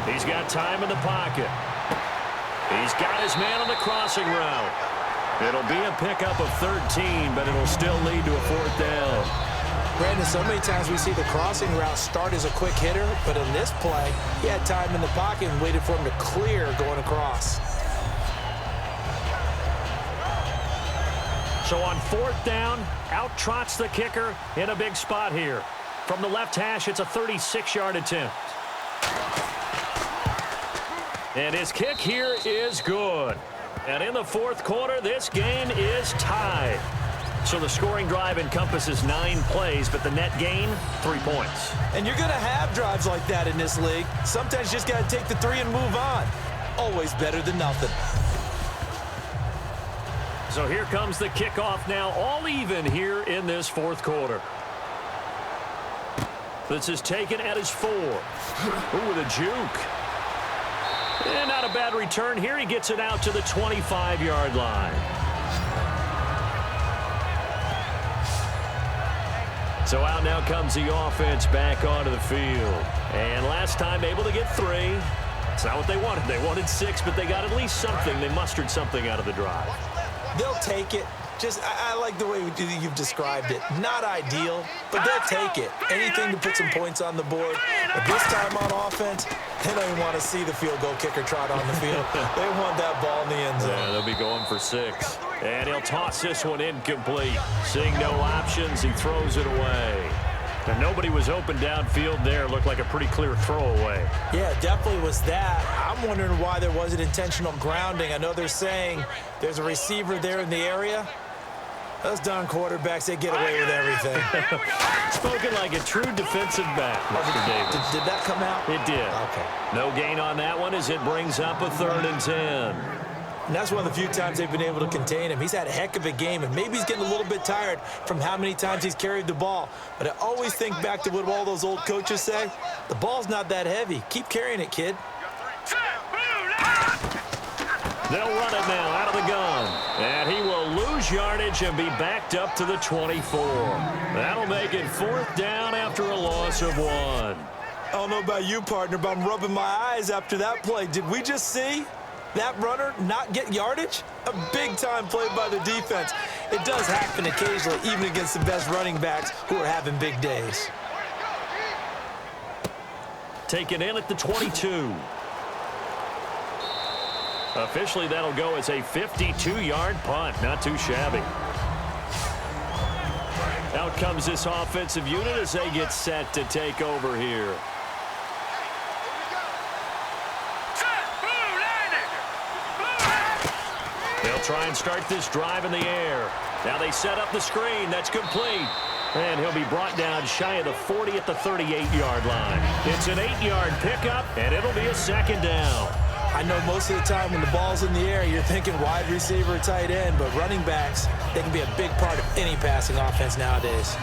He's got time in the pocket. He's got his man on the crossing route. It'll be a pickup of 13, but it'll still lead to a 4th down. Brandon, so many times we see the crossing route start as a quick hitter, but in this play, he had time in the pocket and waited for him to clear going across. So on 4th down, out trots the kicker in a big spot here. From the left hash, it's a 36-yard attempt. And his kick here is good. And in the 4th quarter, this game is tied. So the scoring drive encompasses 9 plays, but the net gain, 3 points. And you're going to have drives like that in this league. Sometimes you just got to take the 3 and move on. Always better than nothing. So here comes the kickoff now, all even here in this 4th quarter. This is taken at his 4. Ooh, with a juke. And not a bad return here. He gets it out to the 25-yard line. So out now comes the offense back onto the field. And last time able to get 3. It's not what they wanted. They wanted 6, but they got at least something. They mustered something out of the drive. They'll take it. I like the way you've described it. Not ideal, but they'll take it. Anything to put some points on the board. But this time on offense, they don't even want to see the field goal kicker trot on the field. They want that ball in the end zone. Yeah, they'll be going for 6. And he'll toss this one incomplete. Seeing no options, he throws it away. And nobody was open downfield there. Looked like a pretty clear throwaway. Yeah, it definitely was that. I'm wondering why there wasn't intentional grounding. I know they're saying there's a receiver there in the area. Those darn quarterbacks, they get away with everything. Spoken like a true defensive back, Mr. Davis. Did that come out? It did. Okay. No gain on that one as it brings up a 3rd and 10. And that's one of the few times they've been able to contain him. He's had a heck of a game, and maybe he's getting a little bit tired from how many times he's carried the ball. But I always think back to what all those old coaches say. The ball's not that heavy. Keep carrying it, kid. They'll run it now out of the gun. And he will lose yardage and be backed up to the 24. That'll make it 4th down after a loss of 1. I don't know about you, partner, but I'm rubbing my eyes after that play. Did we just see that runner not get yardage? A big-time play by the defense. It does happen occasionally, even against the best running backs who are having big days. Taken in at the 22. Officially, that'll go as a 52-yard punt. Not too shabby. Out comes this offensive unit as they get set to take over here. They'll try and start this drive in the air. Now they set up the screen. That's complete. And he'll be brought down shy of the 40 at the 38-yard line. It's an 8-yard pickup, and it'll be a 2nd down. I know most of the time when the ball's in the air, you're thinking wide receiver, tight end, but running backs, they can be a big part of any passing offense nowadays.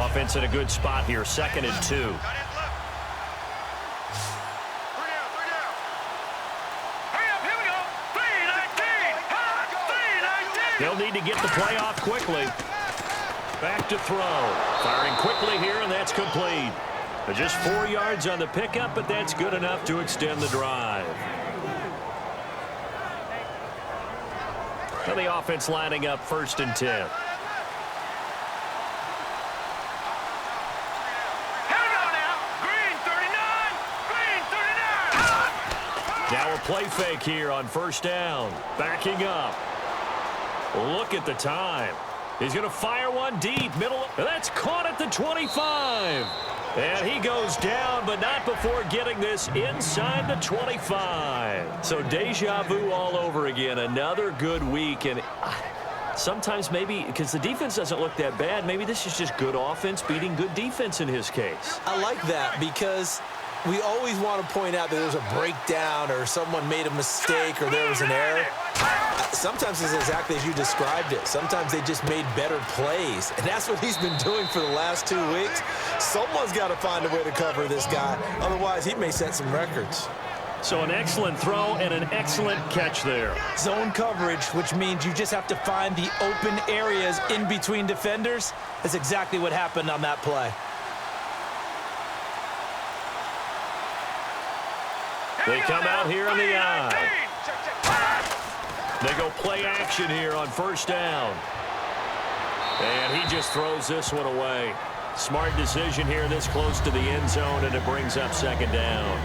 Offense in a good spot here, 2nd and 2. They'll need to get the play off quickly. Back to throw. Firing quickly here, and that's complete. Just 4 yards on the pickup, but that's good enough to extend the drive. Now the offense lining up 1st and 10. Now a play fake here on 1st down. Backing up. Look at the time. He's going to fire one deep, middle. That's caught at the 25. And he goes down, but not before getting this inside the 25. So deja vu all over again. Another good week. And sometimes maybe, because the defense doesn't look that bad, maybe this is just good offense beating good defense in his case. I like that because we always want to point out that there's a breakdown or someone made a mistake or there was an error. Sometimes it's exactly as you described it. Sometimes they just made better plays. And that's what he's been doing for the last 2 weeks. Someone's got to find a way to cover this guy. Otherwise, he may set some records. So an excellent throw and an excellent catch there. Zone coverage, which means you just have to find the open areas in between defenders. That's exactly what happened on that play. They come out here in the eye. They go play action here on first down. And he just throws this one away. Smart decision here this close to the end zone, and it brings up second down.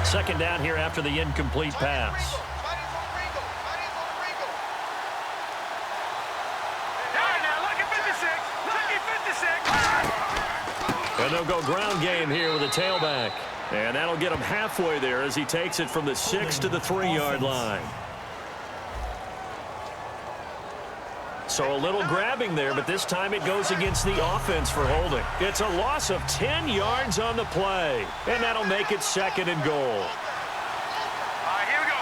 Second down here after the incomplete pass. And they'll go ground game here with a tailback. And that'll get him halfway there as he takes it from the 6 to the 3-yard line. So a little grabbing there, but this time it goes against the offense for holding. It's a loss of 10 yards on the play. And that'll make it second and goal. All right, here we go.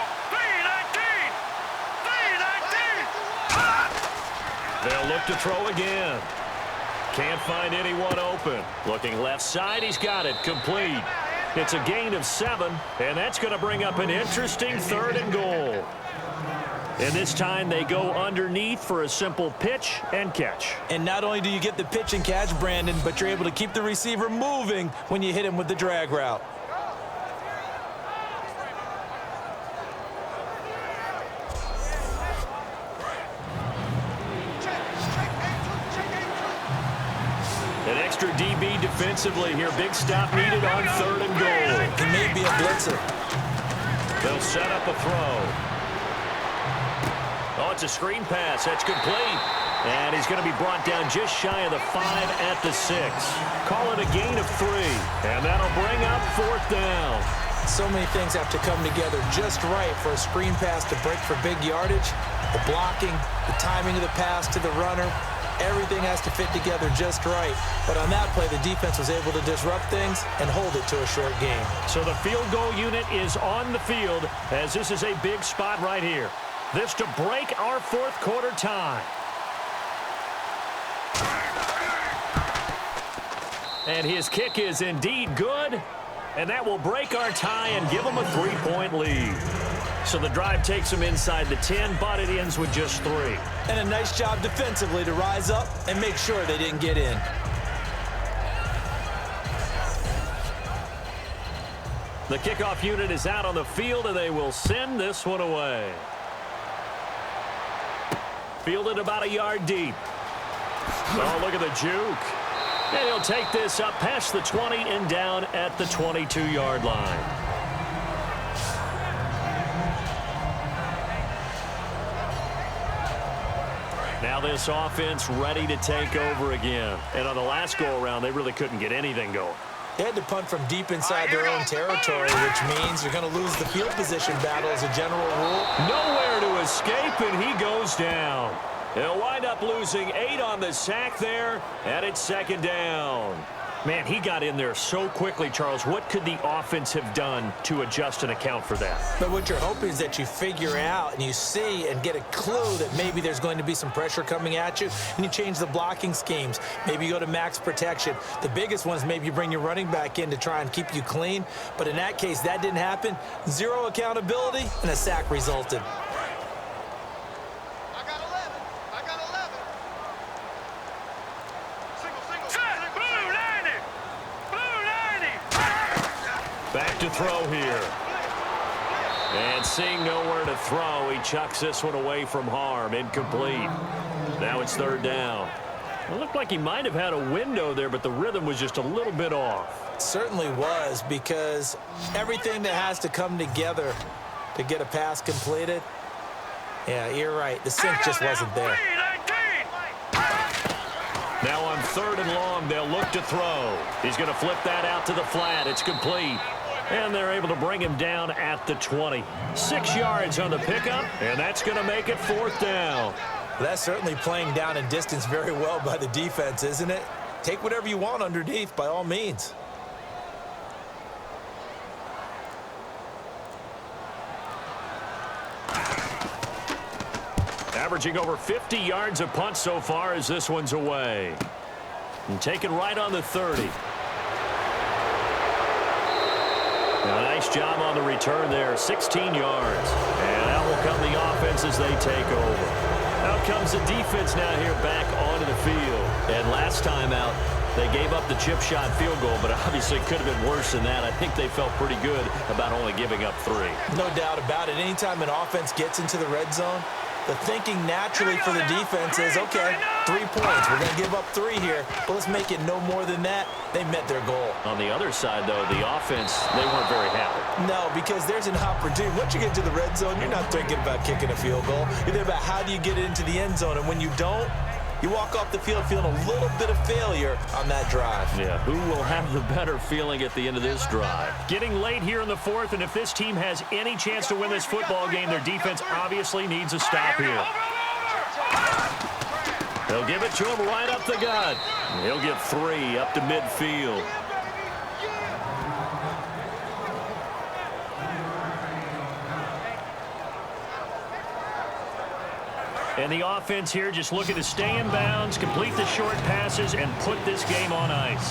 3-19. They'll look to throw again. Can't find anyone open. Looking left side, he's got it. Complete. It's a gain of 7, and that's going to bring up an interesting third and goal. And this time they go underneath for a simple pitch and catch. And not only do you get the pitch and catch, Brandon, but you're able to keep the receiver moving when you hit him with the drag route. An extra DB defensively here. Big stop needed on third and goal. He may be a blitzer. They'll set up a throw. Oh, it's a screen pass. That's complete. And he's going to be brought down just shy of the 5 at the 6. Call it a gain of 3. And that'll bring up fourth down. So many things have to come together just right for a screen pass to break for big yardage. The blocking, the timing of the pass to the runner. Everything has to fit together just right. But on that play, the defense was able to disrupt things and hold it to a short game. So the field goal unit is on the field as this is a big spot right here. This to break our fourth quarter tie. And his kick is indeed good. And that will break our tie and give them a 3-point lead. So the drive takes them inside the 10, but it ends with just 3. And a nice job defensively to rise up and make sure they didn't get in. The kickoff unit is out on the field, and they will send this one away. Fielded about a yard deep. Oh, look at the juke. And he'll take this up past the 20 and down at the 22-yard line. Now this offense ready to take over again. And on the last go-around, they really couldn't get anything going. They had to punt from deep inside their own territory, which means you're going to lose the field position battle as a general rule. Nowhere to escape, and he goes down. They'll wind up losing 8 on the sack there, and it's second down. Man, he got in there so quickly, Charles. What could the offense have done to adjust and account for that? But what you're hoping is that you figure out and you see and get a clue that maybe there's going to be some pressure coming at you, and you change the blocking schemes. Maybe you go to max protection. The biggest one is maybe you bring your running back in to try and keep you clean. But in that case, that didn't happen. 0 accountability, and a sack resulted. Back to throw here. And seeing nowhere to throw, he chucks this one away from harm. Incomplete. Now it's third down. It looked like he might have had a window there, but the rhythm was just a little bit off. It certainly was, because everything that has to come together to get a pass completed, yeah, you're right. The sync just wasn't there. Now on third and long, they'll look to throw. He's going to flip that out to the flat. It's complete. And they're able to bring him down at the 20. 6 yards on the pickup, and that's going to make it fourth down. That's certainly playing down and distance very well by the defense, isn't it? Take whatever you want underneath, by all means. Averaging over 50 yards a punt so far as this one's away. And taken right on the 30. A nice job on the return there, 16 yards. And out will come the offense as they take over. Out comes the defense now here back onto the field. And last time out, They gave up the chip shot field goal, but obviously it could have been worse than that. I think they felt pretty good about only giving up 3. No doubt about it. Anytime an offense gets into the red zone, the thinking naturally for the defense is, okay, 3 points. We're going to give up 3 here, but let's make it no more than that. They met their goal. On the other side, though, the offense, they weren't very happy. No, because there's an opportunity. Once you get to the red zone, you're not thinking about kicking a field goal. You're thinking about how do you get it into the end zone, and when you don't, you walk off the field feeling a little bit of failure on that drive. Yeah, who will have the better feeling at the end of this drive? Getting late here in the 4th, and if this team has any chance to win this football game, their defense obviously needs a stop here. They'll give it to him right up the gut. He'll get 3 up to midfield. And the offense here just looking to stay in bounds, complete the short passes, and put this game on ice.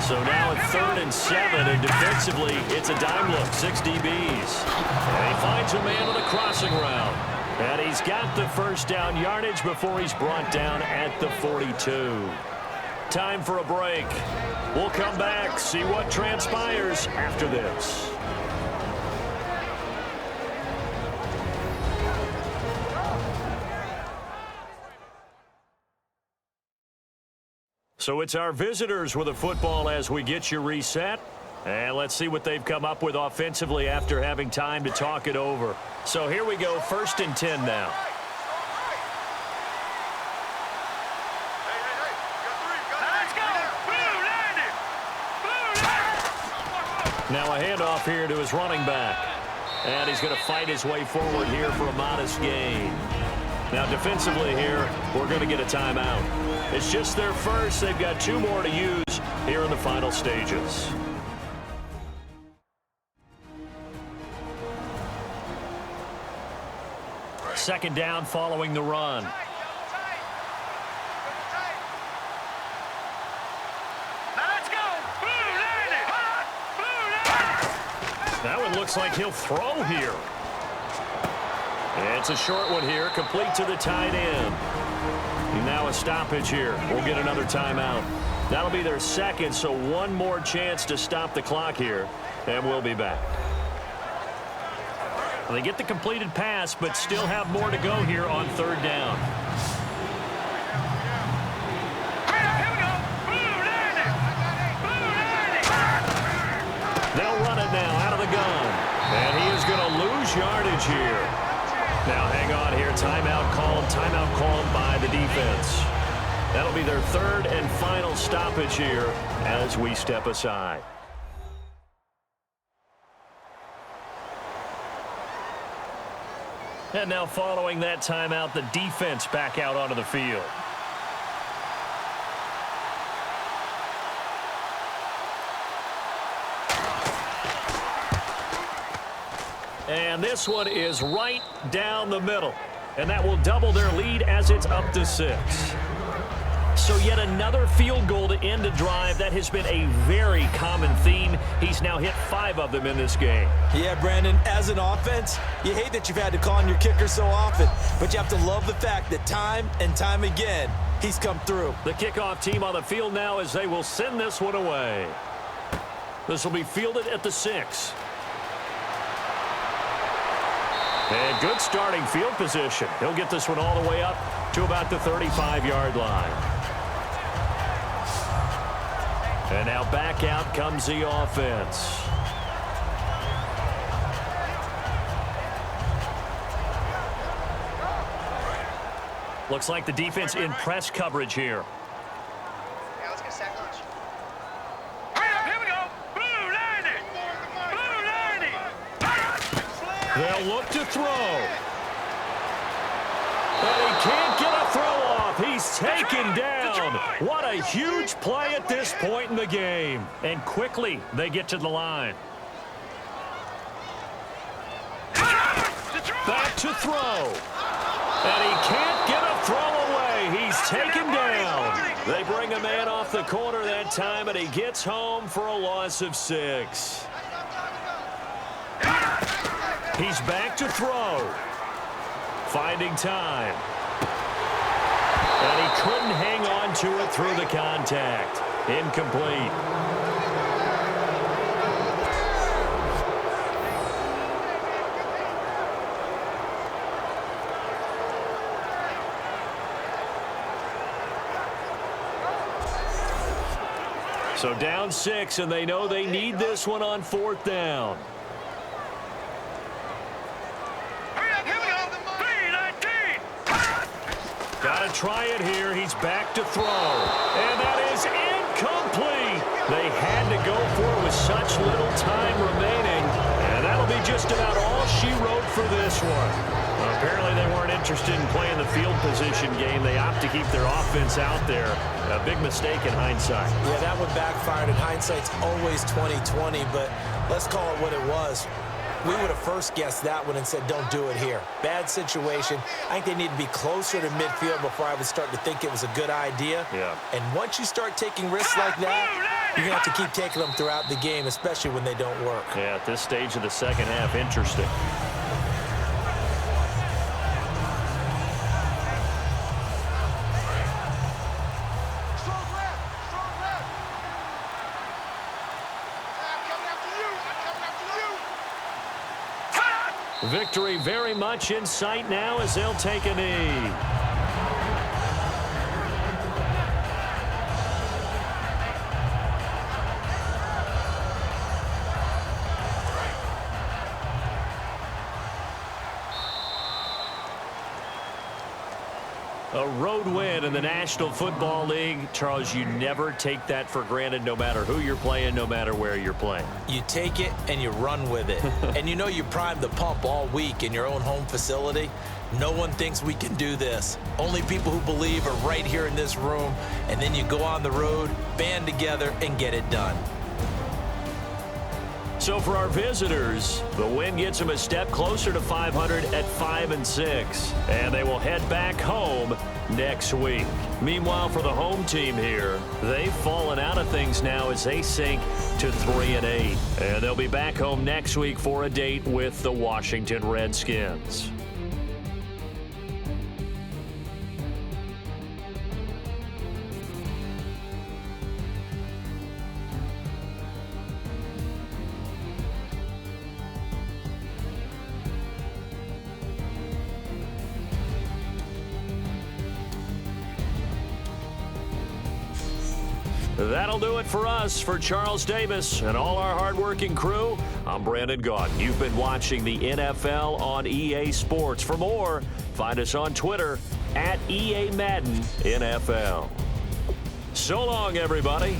So now it's 3rd and 7, and defensively, it's a dime look, 6 DBs. And he finds a man on the crossing route. And he's got the first down yardage before he's brought down at the 42. Time for a break. We'll come back, see what transpires after this. So it's our visitors with a football as we get you reset. And let's see what they've come up with offensively after having time to talk it over. So here we go, 1st and 10 now. Now a handoff here to his running back. And he's going to fight his way forward here for a modest gain. Now defensively here, we're going to get a timeout. It's just their first. They've got 2 more to use here in the final stages. Second down following the run. That one looks like he'll throw here. It's a short one here, complete to the tight end. And now a stoppage here. We'll get another timeout. That'll be their 2nd, so 1 more chance to stop the clock here, and we'll be back. Well, they get the completed pass, but still have more to go here on 3rd down. They'll run it now out of the gun, and he is going to lose yardage here. Now hang on here, timeout called by the defense. That'll be their 3rd and final stoppage here as we step aside. And now following that timeout, the defense back out onto the field. And this one is right down the middle. And that will double their lead as it's up to 6. So yet another field goal to end a drive. That has been a very common theme. He's now hit 5 of them in this game. Yeah, Brandon, as an offense, you hate that you've had to call on your kicker so often, but you have to love the fact that time and time again, he's come through. The kickoff team on the field now as they will send this one away. This will be fielded at the 6. And good starting field position. He'll get this one all the way up to about the 35-yard line. And now back out comes the offense. Looks like the defense in press coverage here. Yeah, let's get sack lunch. They'll look to throw. But he can't get a throw off. He's taken down. What a huge play at this point in the game. And quickly, they get to the line. Back to throw. And he can't get a throw away. He's taken down. They bring a man off the corner that time, and he gets home for a loss of 6. He's back to throw. Finding time. And he couldn't hang on to it through the contact. Incomplete. So down 6, and they know they need this one on 4th down. Got to try it here. He's back to throw. And that is incomplete. They had to go for it with such little time remaining. And that'll be just about all she wrote for this one. Well, apparently they weren't interested in playing the field position game. They opt to keep their offense out there. A big mistake in hindsight. Yeah, that one backfired, and hindsight's always 20/20, but let's call it what it was. We would have first guessed that one and said, don't do it here. Bad situation. I think they need to be closer to midfield before I would start to think it was a good idea. Yeah. And once you start taking risks like that, you're going to have to keep taking them throughout the game, especially when they don't work. Yeah, at this stage of the second half, interesting. Victory very much in sight now as they'll take a knee. A road win in the National Football League. Charles, you never take that for granted no matter who you're playing, no matter where you're playing. You take it and you run with it. And you know you primed the pump all week in your own home facility. No one thinks we can do this. Only people who believe are right here in this room. And then you go on the road, band together, and get it done. So for our visitors, the win gets them a step closer to 500 at 5-6, and they will head back home next week. Meanwhile, for the home team here, they've fallen out of things now as they sink to 3-8, and they'll be back home next week for a date with the Washington Redskins. That'll do it for us. For Charles Davis and all our hardworking crew, I'm Brandon Gaudin. You've been watching the NFL on EA Sports. For more, find us on Twitter @EA Madden NFL. So long, everybody.